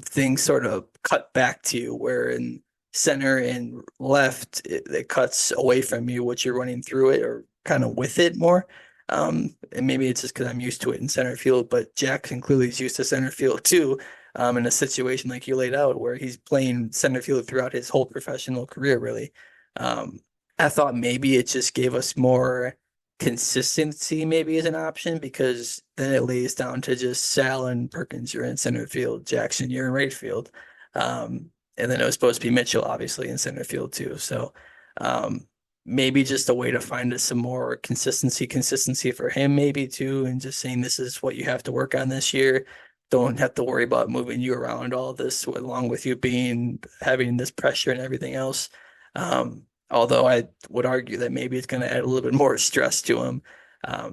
things sort of cut back to you, where in center and left, it cuts away from you, what you're running through it or kind of with it more. And maybe it's just because I'm used to it in center field, but Jackson clearly is used to center field too. In a situation like you laid out, where he's playing center field throughout his whole professional career, really. Um, I thought maybe it just gave us more consistency, maybe as an option, because then it lays down to just Sal and Perkins, you're in center field, Jackson, you're in right field. And then it was supposed to be Mitchell, obviously, in center field too. So um, maybe just a way to find us some more consistency for him, maybe too, and just saying this is what you have to work on this year. Don't have to worry about moving you around all this, along with you being having this pressure and everything else. Although I would argue that maybe it's going to add a little bit more stress to him.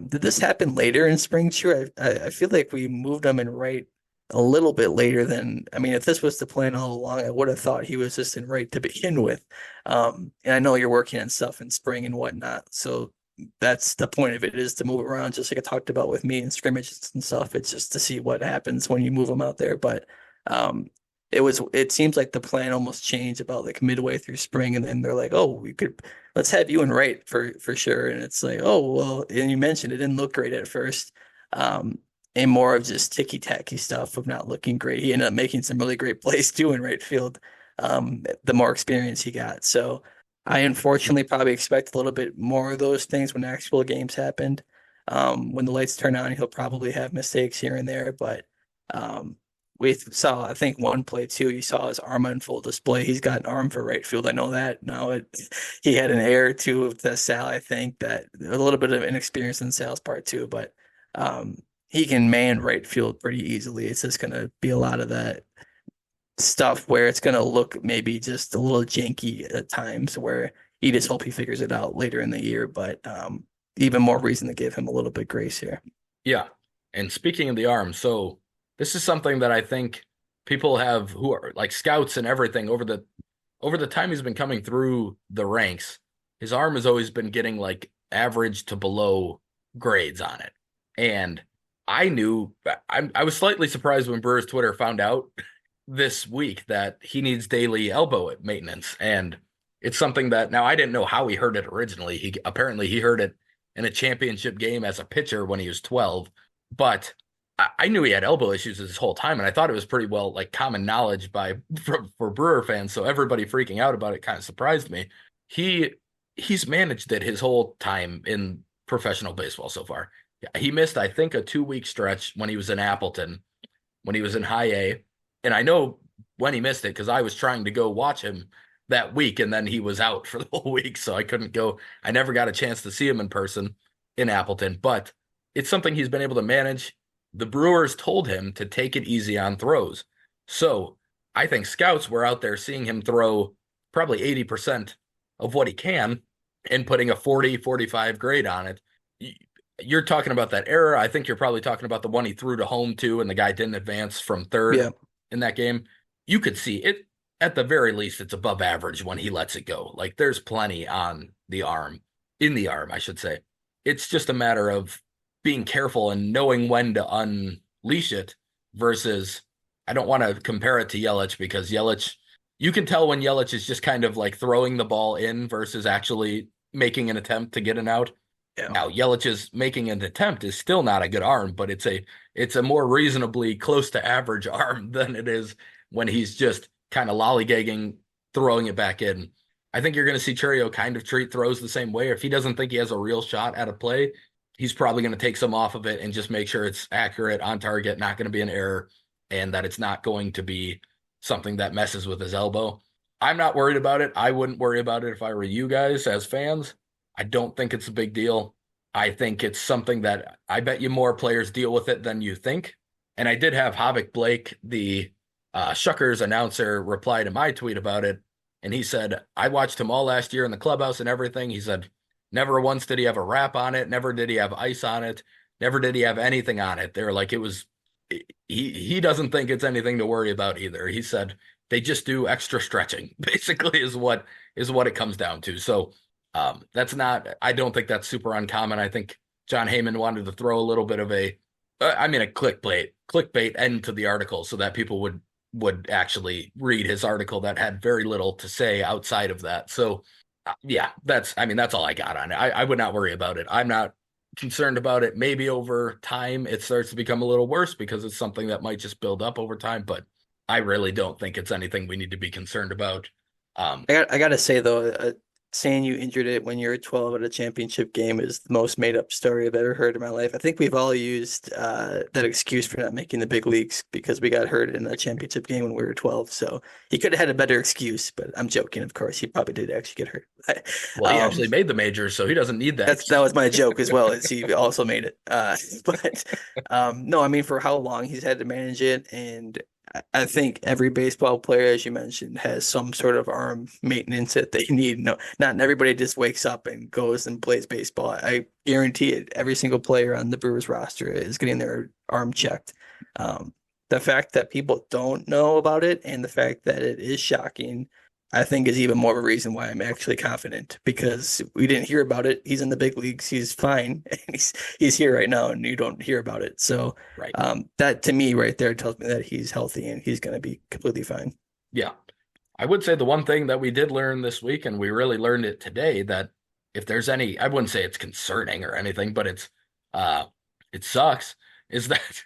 Did this happen later in spring? Sure. I feel like we moved him in right a little bit later than, I mean, if this was the plan all along, I would have thought he was just in right to begin with. And I know you're working on stuff in spring and whatnot. So that's the point of it, is to move around, just like I talked about with me and scrimmages and stuff. It's just to see what happens when you move them out there. But um, it seems like the plan almost changed about like midway through spring, and then they're like, oh, we could let's have you in right for sure. And it's like, oh well, and you mentioned it didn't look great at first. Um, and more of just ticky tacky stuff of not looking great. He ended up making some really great plays too in right field. The more experience he got. So I unfortunately probably expect a little bit more of those things when actual games happened. When the lights turn on, he'll probably have mistakes here and there, but um, we saw, I think, one play too. You saw his arm on full display. He's got an arm for right field. I know that. Now he had an error too with the Sal. I think that a little bit of inexperience in Sal's part too, but um, he can man right field pretty easily. It's just going to be a lot of that stuff where it's going to look maybe just a little janky at times, where you just hope he figures it out later in the year. But even more reason to give him a little bit grace here. Yeah. And speaking of the arm, so this is something that I think people have who are like scouts and everything over the time he's been coming through the ranks, his arm has always been getting like average to below grades on it. And I knew I was slightly surprised when Brewers Twitter found out this week that he needs daily elbow maintenance. And it's something that now I didn't know how he heard it originally. He apparently he heard it in a championship game as a pitcher when he was 12, but I knew he had elbow issues his whole time, and I thought it was pretty well like common knowledge for Brewer fans. So everybody freaking out about it kind of surprised me. He he's managed it his whole time in professional baseball so far. He missed, I think, a 2 week stretch when he was in Appleton, when he was in high A. And I know when he missed it because I was trying to go watch him that week, and then he was out for the whole week, so I couldn't go. I never got a chance to see him in person in Appleton, but it's something he's been able to manage. The Brewers told him to take it easy on throws. So I think scouts were out there seeing him throw probably 80% of what he can and putting a 40, 45 grade on it. You're talking about that error. I think you're probably talking about the one he threw to home too, and the guy didn't advance from third Yeah. in that game. You could see it at the very least, it's above average when he lets it go. Like there's plenty on the arm, in the arm, I should say. It's just a matter of being careful and knowing when to unleash it versus I don't want to compare it to Yelich because Yelich, you can tell when Yelich is just kind of like throwing the ball in versus actually making an attempt to get an out. Yeah. Now, Yelich's making an attempt is still not a good arm, but it's a more reasonably close to average arm than it is when he's just kind of lollygagging, throwing it back in. I think you're going to see Churio kind of treat throws the same way. If he doesn't think he has a real shot at a play, he's probably going to take some off of it and just make sure it's accurate, on target, not going to be an error, and that it's not going to be something that messes with his elbow. I'm not worried about it. I wouldn't worry about it if I were you guys as fans. I don't think it's a big deal. I think it's something that I bet you more players deal with it than you think. And I did have Havik Blake, the Shuckers announcer, reply to my tweet about it. And he said, I watched him all last year in the clubhouse and everything. He said, never once did he have a wrap on it. Never did he have ice on it. Never did he have anything on it. They're like, it was, he doesn't think it's anything to worry about either. He said, they just do extra stretching, basically, is what it comes down to. So, that's not, I don't think that's super uncommon. I think John Heyman wanted to throw a little bit of a clickbait end to the article so that people would actually read his article that had very little to say outside of that. So, yeah, that's all I got on it. I would not worry about it. I'm not concerned about it. Maybe over time it starts to become a little worse because it's something that might just build up over time, but I really don't think it's anything we need to be concerned about. I gotta say though, saying you injured it when you're 12 at a championship game is the most made up story I've ever heard in my life. I think we've all used that excuse for not making the big leagues because we got hurt in a championship game when we were 12. So he could have had a better excuse, but I'm joking, of course. He probably did actually get hurt. Well, he actually made the majors, so he doesn't need that. That was my joke as well, as he also made it. But no, I mean for how long he's had to manage it, and I think every baseball player, as you mentioned, has some sort of arm maintenance that they need. No, not everybody just wakes up and goes and plays baseball. I guarantee it. Every single player on the Brewers roster is getting their arm checked. The fact that people don't know about it and the fact that it is shocking, I think is even more of a reason why I'm actually confident because we didn't hear about it. He's in the big leagues. He's fine. And he's here right now and you don't hear about it. So Right. that to me right there tells me that he's healthy and he's going to be completely fine. Yeah. I would say the one thing that we did learn this week, and we really learned it today, that if there's any, I wouldn't say it's concerning or anything, but it sucks, is that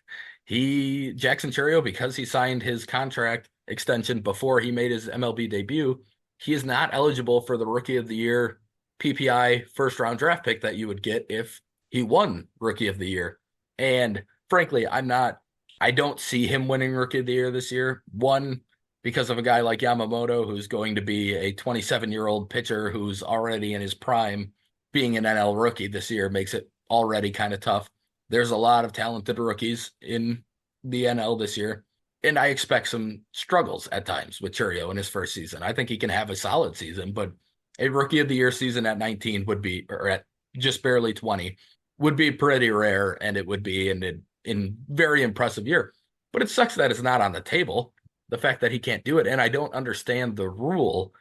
Jackson Churio, because he signed his contract extension before he made his MLB debut, he is not eligible for the Rookie of the Year PPI first round draft pick that you would get if he won Rookie of the Year. And frankly, I don't see him winning Rookie of the Year this year. One, because of a guy like Yamamoto, who's going to be a 27-year-old pitcher who's already in his prime. Being an NL rookie this year makes it already kind of tough. There's a lot of talented rookies in the NL this year, and I expect some struggles at times with Churio in his first season. I think he can have a solid season, but a Rookie of the Year season at 19 would be, or at just barely 20, would be pretty rare, and it would be in very impressive year. But it sucks that it's not on the table. the fact that he can't do it. And I don't understand the rule.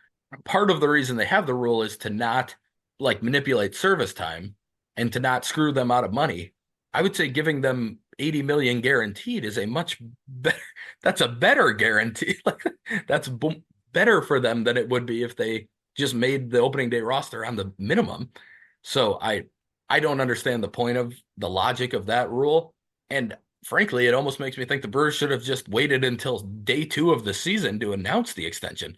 Part of the reason they have the rule is to not like manipulate service time and to not screw them out of money. I would say giving them 80 million guaranteed is a much better, that's a better guarantee. Like that's better for them than it would be if they just made the opening day roster on the minimum. So I don't understand the point of the logic of that rule. And frankly, it almost makes me think the Brewers should have just waited until day 2 of the season to announce the extension.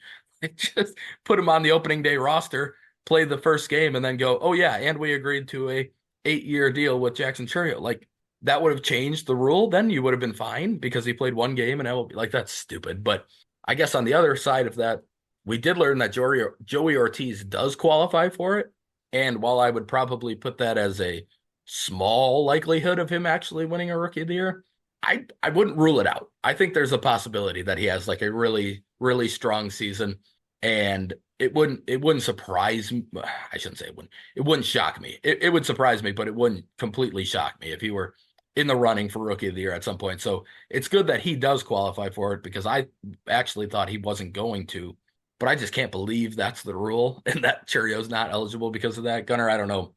Just put him on the opening day roster, play the first game, and then go, oh yeah, and we agreed to a 8-year deal with Jackson Chourio. Like that would have changed the rule. Then you would have been fine because he played one game, and I will be like, that's stupid. But I guess on the other side of that, we did learn that Joey Ortiz does qualify for it. And while I would probably put that as a small likelihood of him actually winning a Rookie of the Year, I wouldn't rule it out. I think there's a possibility that he has like a really, really strong season, and it wouldn't surprise me. I shouldn't say it wouldn't shock me. It would surprise me, but it wouldn't completely shock me if he were in the running for Rookie of the Year at some point. So it's good that he does qualify for it because I actually thought he wasn't going to, but I just can't believe that's the rule and that Cheerio's not eligible because of that. Gunnar, I don't know.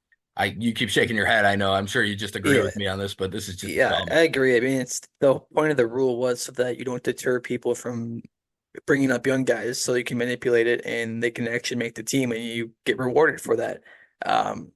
You keep shaking your head. I know. I'm sure you just agree Yeah, with me on this, but this is just yeah, dumb. I agree. I mean, it's the point of the rule was so that you don't deter people from bringing up young guys, so you can manipulate it and they can actually make the team, and you get rewarded for that. Um,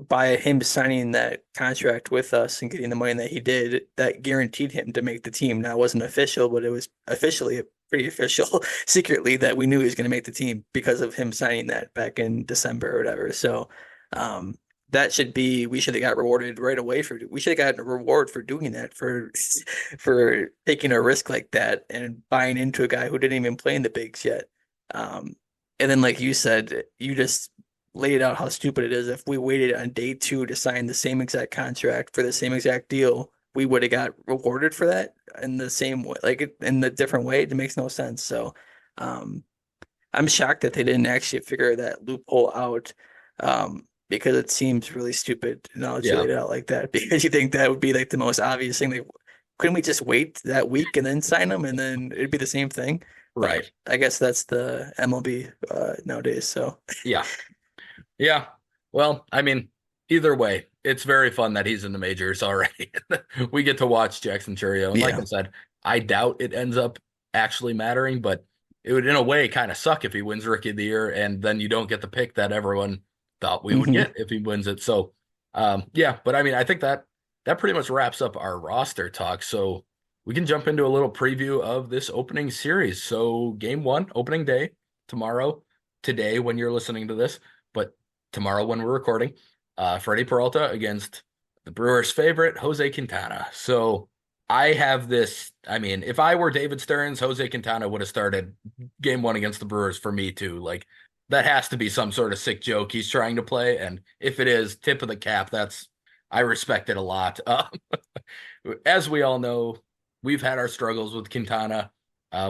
by him signing that contract with us and getting the money that he did, that guaranteed him to make the team. Now, it wasn't official, but it was officially pretty official secretly that we knew he was going to make the team because of him signing that back in December or whatever. So, um, that should be we should have got rewarded right away for we should have gotten a reward for doing that for taking a risk like that and buying into a guy who didn't even play in the bigs yet. Um, and then like you said, you just laid out how stupid it is. If we waited on day 2 to sign the same exact contract for the same exact deal, we would have got rewarded for that in the same way, like in the different way. It makes no sense. So, um, I'm shocked that they didn't actually figure that loophole out, because it seems really stupid now that you Yeah, laid it out like that. Because you think that would be like the most obvious thing. Like, couldn't we just wait that week and then sign them, and then it'd be the same thing? But right. I guess that's the MLB nowadays. So Yeah. Yeah. Well, I mean, either way, it's very fun that he's in the majors already. We get to watch Jackson Churio. And like yeah. I said, I doubt it ends up actually mattering, but it would, in a way, kind of suck if he wins Rookie of the Year and then you don't get the pick that everyone thought we would Hmm. get if he wins it. So, yeah, but I mean, I think that pretty much wraps up our roster talk. So we can jump into a little preview of this opening series. So, game one, opening day, tomorrow, today, when you're listening to this. But tomorrow when we're recording, Freddie Peralta against the Brewers' favorite, Jose Quintana. So I have this. I mean, if I were David Stearns, Jose Quintana would have started game one against the Brewers for me too. Like that has to be some sort of sick joke he's trying to play. And if it is, tip of the cap. I respect it a lot. As we all know, we've had our struggles with Quintana.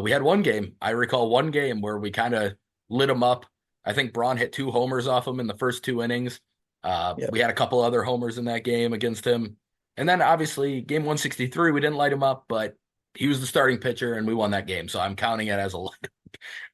We had one game. I recall one game where we kind of lit him up. I think Braun hit 2 homers off him in the first 2 innings. Yep. We had a couple other homers in that game against him. And then obviously game 163, we didn't light him up, but he was the starting pitcher and we won that game. So I'm counting it as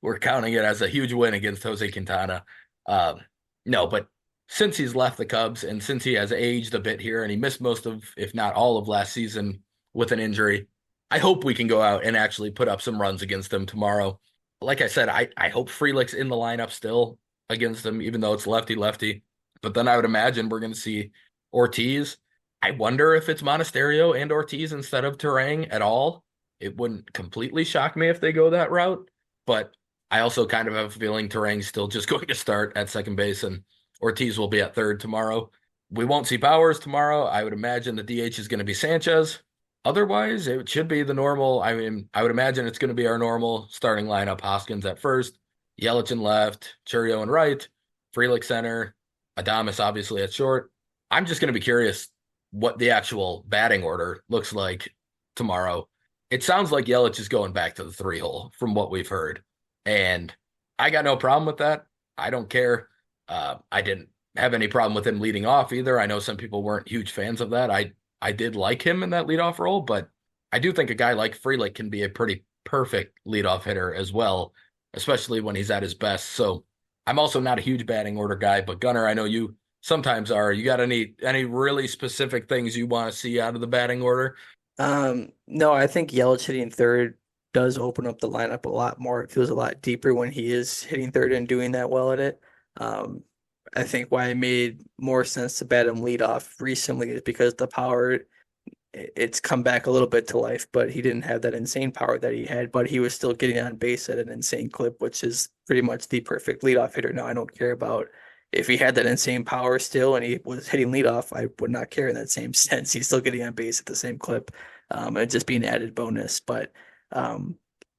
we're counting it as a huge win against Jose Quintana. Um, no, but since he's left the Cubs and since he has aged a bit here and he missed most of, if not all of last season with an injury, I hope we can go out and actually put up some runs against them tomorrow. Like I said, I hope Frelick's in the lineup still against them, even though it's lefty lefty. But then I would imagine we're going to see Ortiz. I wonder if it's Monasterio and Ortiz instead of Terang at all. It wouldn't completely shock me if they go that route, but I also kind of have a feeling Terang's still just going to start at second base and Ortiz will be at third tomorrow. We won't see Powers tomorrow. I would imagine the DH is going to be Sanchez. Otherwise, it should be the normal. I mean, I would imagine it's going to be our normal starting lineup. Hoskins at first, Yelich in left, Churio in right, Frelick center, Adames obviously at short. I'm just going to be curious what the actual batting order looks like tomorrow. It sounds like Yelich is going back to the 3 hole from what we've heard. And I got no problem with that. I don't care. I didn't have any problem with him leading off either. I know some people weren't huge fans of that. I did like him in that leadoff role, but I do think a guy like Frelick can be a pretty perfect leadoff hitter as well, especially when he's at his best. So I'm also not a huge batting order guy, but Gunnar, I know you sometimes are. You got any really specific things you want to see out of the batting order? No, I think Yelich hitting third does open up the lineup a lot more. It feels a lot deeper when he is hitting third and doing that well at it. Um, I think why it made more sense to bat him leadoff recently is because the power it's come back a little bit to life, but he didn't have that insane power that he had, but he was still getting on base at an insane clip, which is pretty much the perfect leadoff hitter. Now, I don't care about if he had that insane power still and he was hitting leadoff, I would not care in that same sense. He's still getting on base at the same clip. It'd just be an added bonus. But um,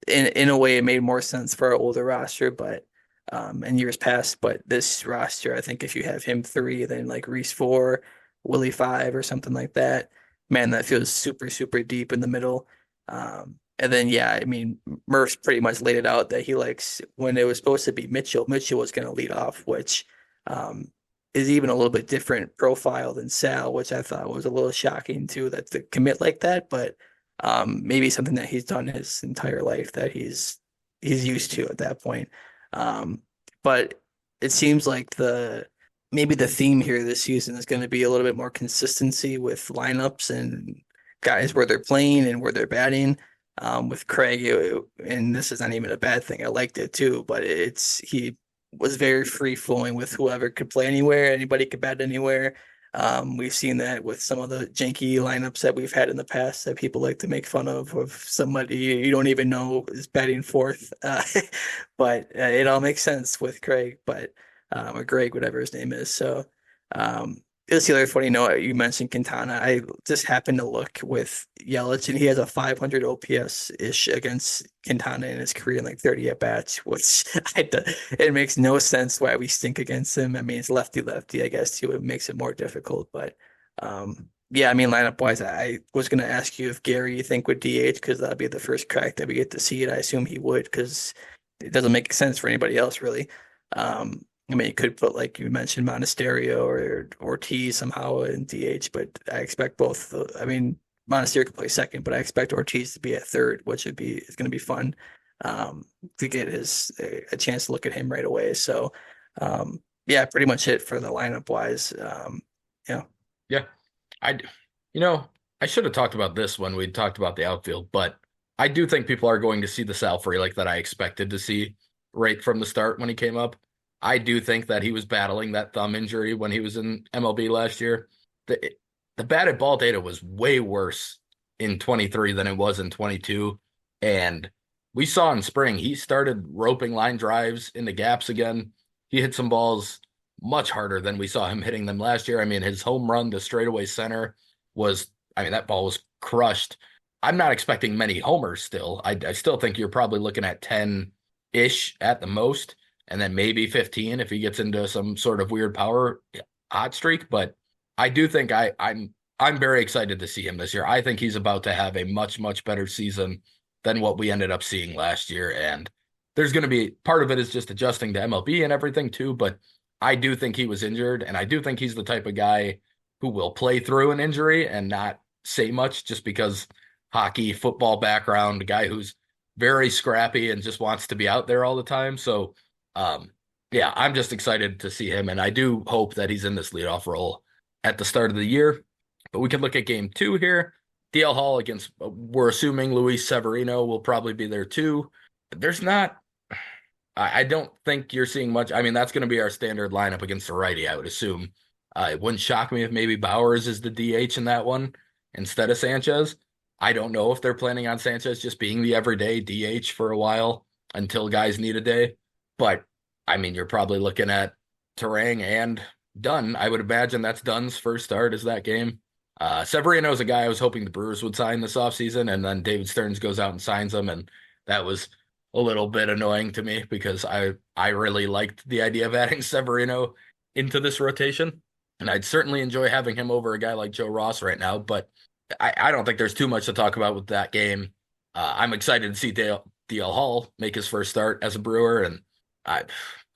in a way, it made more sense for our older roster, but in years past. But this roster, I think if you have him three, then like Reese four, Willie five, or something like that, man, that feels super, super deep in the middle. And then, yeah, I mean, Murph's pretty much laid it out that he likes when it was supposed to be Mitchell, Mitchell was going to lead off, which um, is even a little bit different profile than Sal, which I thought was a little shocking too, that to commit like that. But maybe something that he's done his entire life that he's used to at that point. Um, but it seems like the maybe the theme here this season is going to be a little bit more consistency with lineups and guys where they're playing and where they're batting. With Craig, and this is not even a bad thing. I liked it too, but he was very free flowing with whoever could play anywhere. Anybody could bat anywhere. We've seen that with some of the janky lineups that we've had in the past that people like to make fun of somebody you don't even know is batting fourth. But it all makes sense with Craig, but or Greg, whatever his name is. So it's the other funny note. You mentioned Quintana. I just happened to look with Yelich, and he has a 500 OPS ish against Quintana in his career in like 30 at bats, which it makes no sense why we stink against him. I mean, it's lefty lefty, I guess too. It makes it more difficult, but yeah, I mean, lineup wise, I was going to ask you if Gary you think would DH because that'd be the first crack that we get to see it. I assume he would because it doesn't make sense for anybody else really. I mean, you could put like you mentioned Monasterio or Ortiz somehow in DH, but I expect both. I mean, Monasterio could play second, but I expect Ortiz to be at third, which is going to be fun to get a chance to look at him right away. So, yeah, pretty much it for the lineup wise. Yeah. Yeah. I, you know, I should have talked about this when we talked about the outfield, but I do think people are going to see the Sal Frelick that I expected to see right from the start when he came up. I do think that he was battling that thumb injury when he was in MLB last year. The the batted ball data was way worse in 23 than it was in 22. And we saw in spring, he started roping line drives into gaps again. He hit some balls much harder than we saw him hitting them last year. I mean, his home run to straightaway center I mean, that ball was crushed. I'm not expecting many homers still. I still think you're probably looking at 10-ish at the most, and then maybe 15 if he gets into some sort of weird power hot streak. But I do think I'm very excited to see him this year. I think he's about to have a much, much better season than what we ended up seeing last year. And there's going to be part of it is just adjusting to MLB and everything too. But I do think he was injured, and I do think he's the type of guy who will play through an injury and not say much just because hockey, football background, a guy who's very scrappy and just wants to be out there all the time. So, um, yeah, I'm just excited to see him, and I do hope that he's in this leadoff role at the start of the year. But we can look at game two here. DL Hall against, we're assuming Luis Severino will probably be there too. There's not, I don't think you're seeing much. I mean, that's going to be our standard lineup against the righty, I would assume. It wouldn't shock me if maybe Bowers is the DH in that one instead of Sanchez. I don't know if they're planning on Sanchez just being the everyday DH for a while until guys need a day. But I mean, you're probably looking at Terang and Dunn. I would imagine that's Dunn's first start is that game. Severino is a guy I was hoping the Brewers would sign this offseason, and then David Stearns goes out and signs him, and that was a little bit annoying to me because I really liked the idea of adding Severino into this rotation, and I'd certainly enjoy having him over a guy like Joe Ross right now. But I don't think there's too much to talk about with that game. I'm excited to see DL Hall make his first start as a Brewer, and I,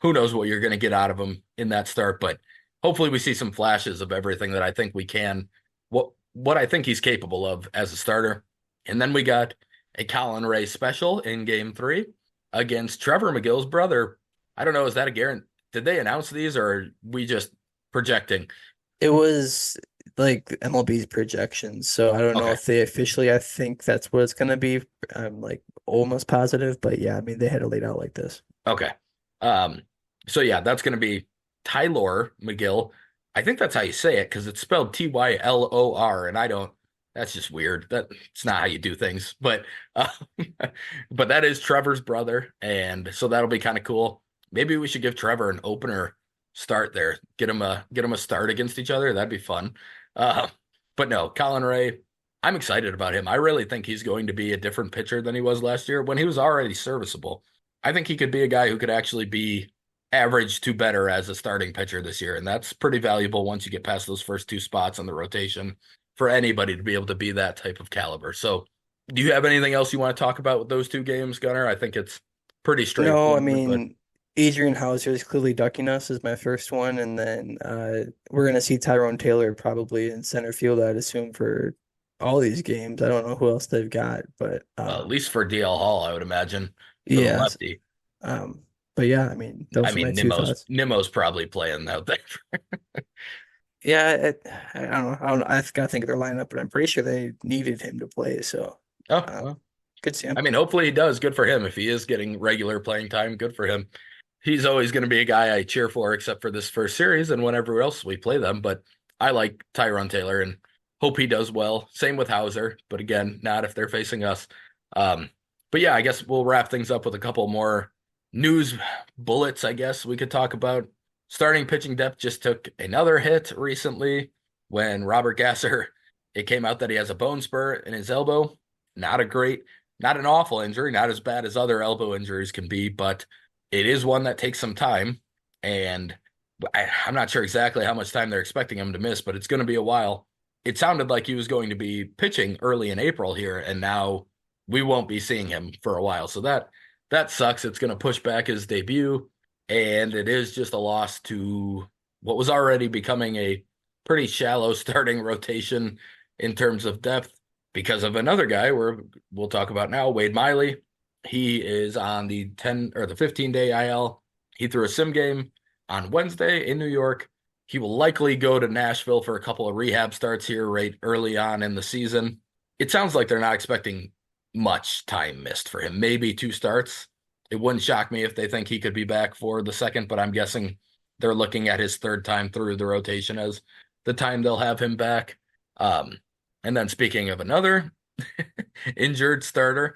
who knows what you're going to get out of him in that start. But hopefully we see some flashes of everything that I think we can, what I think he's capable of as a starter. And then we got a Colin Ray special in game three against Trevor McGill's brother. I don't know, is that a guarantee? Did they announce these or are we just projecting? It was like MLB's projections, so I don't know Okay. if they officially. I think that's what it's gonna be. I'm like almost positive, but yeah, I mean they had it laid out like this. Okay. Um, so yeah, that's going to be Tylor McGill. I think that's how you say it because it's spelled Tylor, and I don't. That's just weird. That's not how you do things. Uh, but that is Trevor's brother, and so that'll be kind of cool. Maybe we should give Trevor an opener start there. Get him a start against each other. That'd be fun. Uh, but no, Colin Ray. I'm excited about him. I really think he's going to be a different pitcher than he was last year when he was already serviceable. I think he could be a guy who could actually be average to better as a starting pitcher this year. And that's pretty valuable once you get past those first two spots on the rotation for anybody to be able to be that type of caliber. So, do you have anything else you want to talk about with those two games, Gunnar? I think it's pretty No, I straightforward, but mean Adrian Hauser is clearly ducking us is my first one, and then we're gonna see Tyrone Taylor probably in center field, I'd assume for all these games. I don't know who else they've got, but well, at least for DL Hall, I would imagine for the yeah. lefty. Um, but yeah, I mean I those are my mean, two Nimmo's thoughts. Nimmo's probably playing out there. Yeah, I don't know. I don't know. I've got to think of their lineup, but I'm pretty sure they needed him to play. So, Oh, uh, well, good to see I him. mean, hopefully he does. Good for him. If he is getting regular playing time, good for him. He's always going to be a guy I cheer for, except for this first series and whenever else we play them. But I like Tyrone Taylor and hope he does well. Same with Hauser, but again, not if they're facing us. Um, but yeah, I guess we'll wrap things up with a couple more news bullets, I guess we could talk about. Starting pitching depth just took another hit recently when Robert Gasser, it came out that he has a bone spur in his elbow. Not a great, not an awful injury, not as bad as other elbow injuries can be, but it is one that takes some time. And I'm not sure exactly how much time they're expecting him to miss, but it's going to be a while. It sounded like he was going to be pitching early in April here, and now we won't be seeing him for a while. So that sucks. It's going to push back his debut, and it is just a loss to what was already becoming a pretty shallow starting rotation in terms of depth because of another guy we'll talk about now, Wade Miley. He is on the 10 or the 15-day IL. He threw a sim game on Wednesday in New York. He will likely go to Nashville for a couple of rehab starts here right early on in the season. It sounds like they're not expecting much time missed for him. Maybe two starts. It wouldn't shock me if they think he could be back for the second, but I'm guessing they're looking at his third time through the rotation as the time they'll have him back. Um, and then speaking of another injured starter,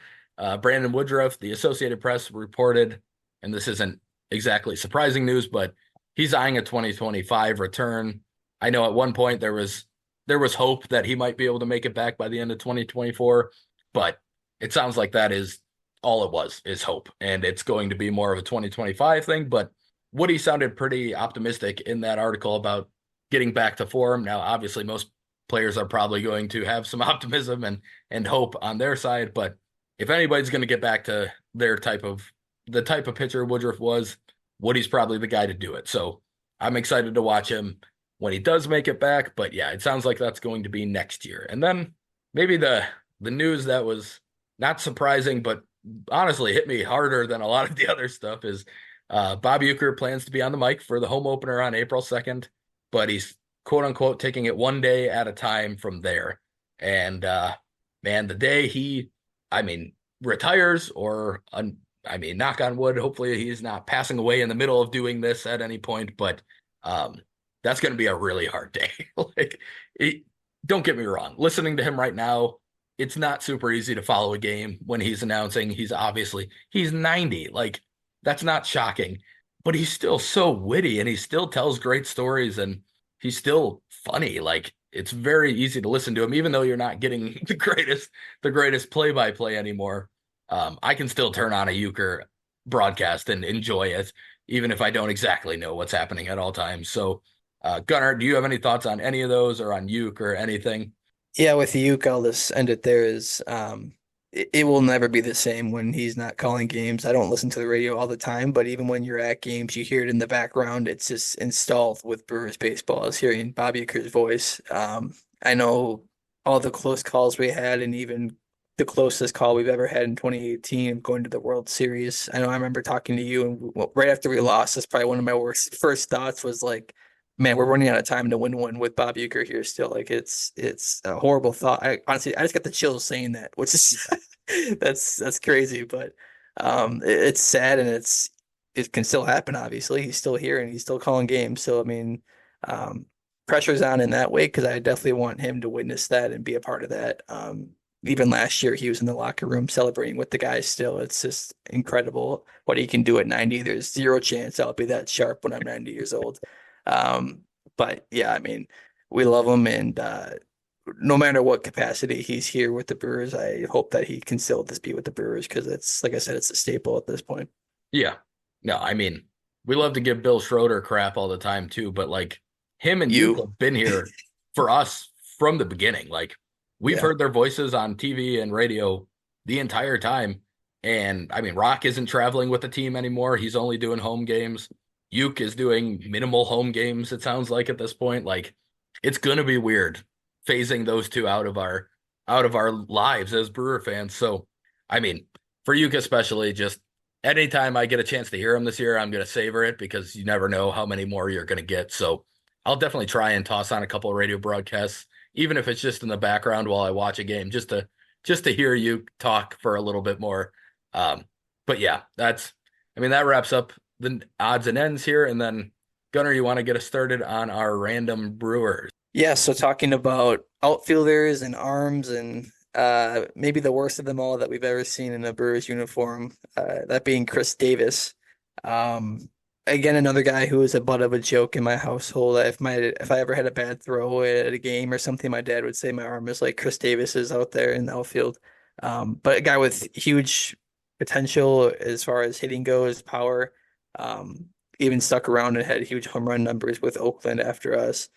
Brandon Woodruff, the Associated Press reported, and this isn't exactly surprising news, but he's eyeing a 2025 return. I know at one point there was hope that he might be able to make it back by the end of 2024, but it sounds like that is all it was is hope, and it's going to be more of a 2025 thing. But Woody sounded pretty optimistic in that article about getting back to form. Now, obviously, most players are probably going to have some optimism and hope on their side, but if anybody's going to get back to the type of pitcher Woodruff was, Woody's probably the guy to do it. So I'm excited to watch him when he does make it back. But yeah, it sounds like that's going to be next year. And then maybe the news that was not surprising, but honestly hit me harder than a lot of the other stuff is Bob Uecker plans to be on the mic for the home opener on April 2nd, but he's quote unquote taking it one day at a time from there. And man, the day I mean, retires or, I mean, knock on wood, hopefully he's not passing away in the middle of doing this at any point, but um, that's going to be a really hard day. like, it, don't get me wrong. Listening to him right now, it's not super easy to follow a game when he's announcing he's 90. Like, that's not shocking, but he's still so witty and he still tells great stories and he's still funny. Like, it's very easy to listen to him, even though you're not getting the greatest play-by-play anymore. I can still turn on a Euchre broadcast and enjoy it, even if I don't exactly know what's happening at all times. So, Gunnar, do you have any thoughts on any of those or on Euchre or anything? Yeah, with Uke, I'll just end it there. Is it will never be the same when he's not calling games. I don't listen to the radio all the time, but even when you're at games, you hear it in the background. It's just installed with Brewers baseball is hearing Bobby Uecker's voice. I know all the close calls we had, and even the closest call we've ever had in 2018 going to the World Series. I know I remember talking to you, and right after we lost, that's probably one of my first thoughts was like, man, we're running out of time to win one with Bob Uecker here still. Like it's a horrible thought. I honestly I just got the chills saying that, which is that's crazy, but it's sad and it can still happen, obviously. He's still here and he's still calling games. So I mean, um pressure's on in that way because I definitely want him to witness that and be a part of that. Even last year, he was in the locker room celebrating with the guys still. It's just incredible what he can do at 90. There's zero chance I'll be that sharp when I'm 90 years old. Um, but yeah, I mean, we love him, and no matter what capacity he's here with the Brewers, I hope that he can still just be with the Brewers because it's, like I said, it's a staple at this point. Yeah. No, I mean, we love to give Bill Schroeder crap all the time too, but like him and Uke You, have been here for us from the beginning. Like we've yeah, heard their voices on TV and radio the entire time. And I mean, Rock isn't traveling with the team anymore. He's only doing home games. Uke is doing minimal home games, it sounds like at this point. Like it's gonna be weird phasing those two out of our lives as Brewer fans. So I mean, for Uke especially, just anytime I get a chance to hear him this year, I'm going to savor it because you never know how many more you're going to get. So I'll definitely try and toss on a couple of radio broadcasts, even if it's just in the background while I watch a game, just to hear you talk for a little bit more. Um, but yeah, I mean, that wraps up the odds and ends here. And then Gunnar, you want to get us started on our random Brewers? yeah. So talking about outfielders and arms and maybe the worst of them all that we've ever seen in a Brewers uniform, that being Chris Davis. Um, Again, another guy who was a butt of a joke in my household. If I ever had a bad throw at a game or something, my dad would say my arm is like Chris Davis is out there in the outfield. But a guy with huge potential as far as hitting goes, power. Um, Even stuck around and had huge home run numbers with Oakland after us.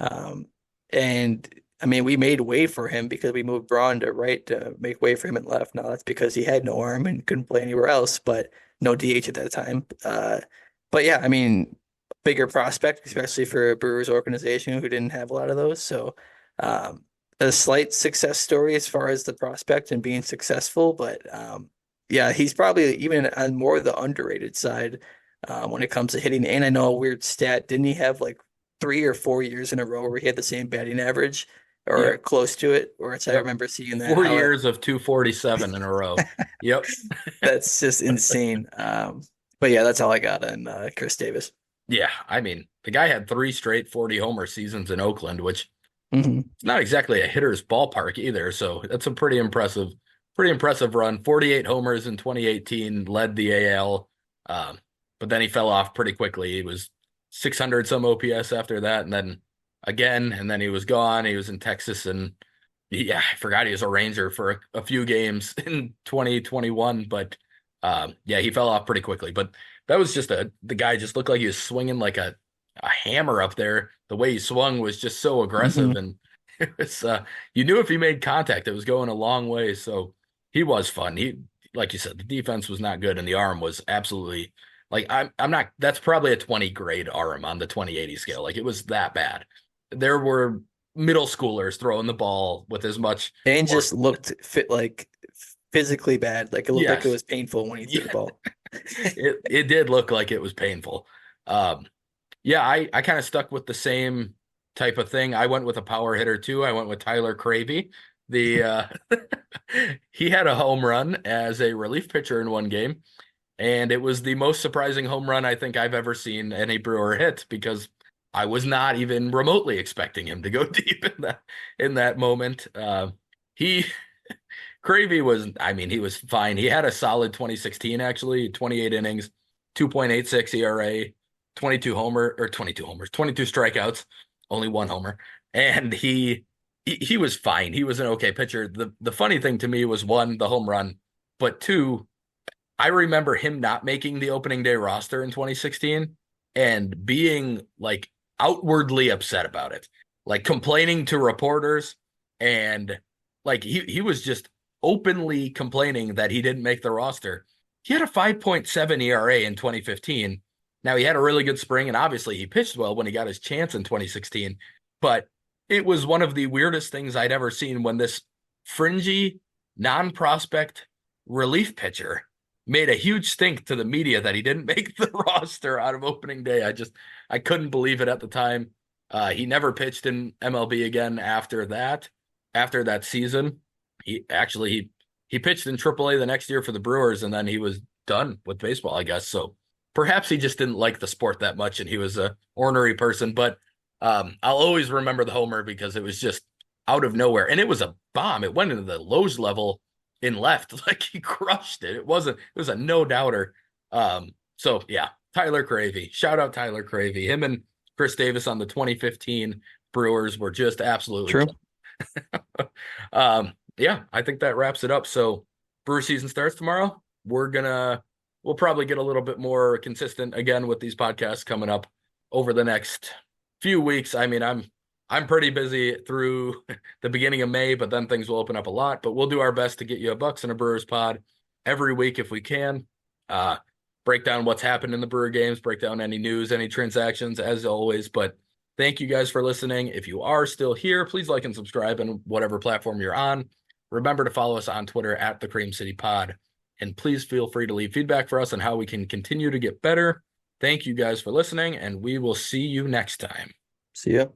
Um, and I mean, we made way for him because we moved Braun to right to make way for him in left. Now that's because he had no arm and couldn't play anywhere else, but no DH at that time. But yeah, I mean, bigger prospect, especially for a Brewers organization who didn't have a lot of those. So, um, a slight success story as far as the prospect and being successful, but yeah, he's probably even on more the underrated side when it comes to hitting. And I know a weird stat. Didn't he have like 3 or 4 years in a row where he had the same batting average or Yep. close to it? Or it's I Yep. remember seeing that. 4 years of 247 in a row. Yep. That's just insane. But yeah, that's all I got on Chris Davis. Yeah, I mean, the guy had three straight 40 homer seasons in Oakland, which Hmm. it's not exactly a hitter's ballpark either. So that's a pretty impressive run. 48 homers in 2018, led the AL. But then he fell off pretty quickly. He was 600 some OPS after that, and then again, and then he was gone. He was in Texas, and yeah, I forgot he was a Ranger for a few games in 2021. But yeah, he fell off pretty quickly. But that was just the guy just looked like he was swinging like a hammer up there. The way he swung was just so aggressive, Hmm. and it was you knew if he made contact, it was going a long way. So he was fun. Like you said, the defense was not good, and the arm was absolutely like I'm not. That's probably a 20 grade arm on the 2080 scale. Like it was that bad. There were middle schoolers throwing the ball with as much And or just looked fit like physically bad. Like it looked like it yes, was painful when he threw the yeah, ball. it did look like it was painful. Um, Yeah, I kind of stuck with the same type of thing. I went with a power hitter too. I went with Tyler Cravey. The he had a home run as a relief pitcher in one game, and it was the most surprising home run I think I've ever seen any Brewer hit because I was not even remotely expecting him to go deep in that moment. He Cravey was, I mean, he was fine. He had a solid 2016 actually, 28 innings, 2.86 ERA, 22 homers, 22 strikeouts, only one homer. And he was fine. He was an okay pitcher. The funny thing to me was one, the home run, but two, I remember him not making the opening day roster in 2016 and being like outwardly upset about it, like complaining to reporters and like he was just openly complaining that he didn't make the roster. He had a 5.7 ERA in 2015. Now he had a really good spring and obviously he pitched well when he got his chance in 2016, but it was one of the weirdest things I'd ever seen when this fringy non-prospect relief pitcher made a huge stink to the media that he didn't make the roster out of opening day. I couldn't believe it at the time. He never pitched in MLB again after that season. He pitched in AAA the next year for the Brewers, and then he was done with baseball, I guess. So perhaps he just didn't like the sport that much, and he was a ornery person. But I'll always remember the homer because it was just out of nowhere, and it was a bomb. It went into the Lowe's level in left, like he crushed it. It was a no doubter. So yeah, Tyler Cravey. Shout out Tyler Cravey. Him and Chris Davis on the 2015 Brewers were just absolutely True. yeah, I think that wraps it up. So Brewer season starts tomorrow. We'll probably get a little bit more consistent again with these podcasts coming up over the next few weeks. I mean, I'm pretty busy through the beginning of May, but then things will open up a lot. But we'll do our best to get you a Bucks and a Brewers pod every week if we can. Break down what's happened in the Brewer games, break down any news, any transactions, as always. But thank you guys for listening. If you are still here, please like and subscribe on whatever platform you're on. Remember to follow us on Twitter at the Cream City Pod. And please feel free to leave feedback for us on how we can continue to get better. Thank you guys for listening, and we will see you next time. See ya.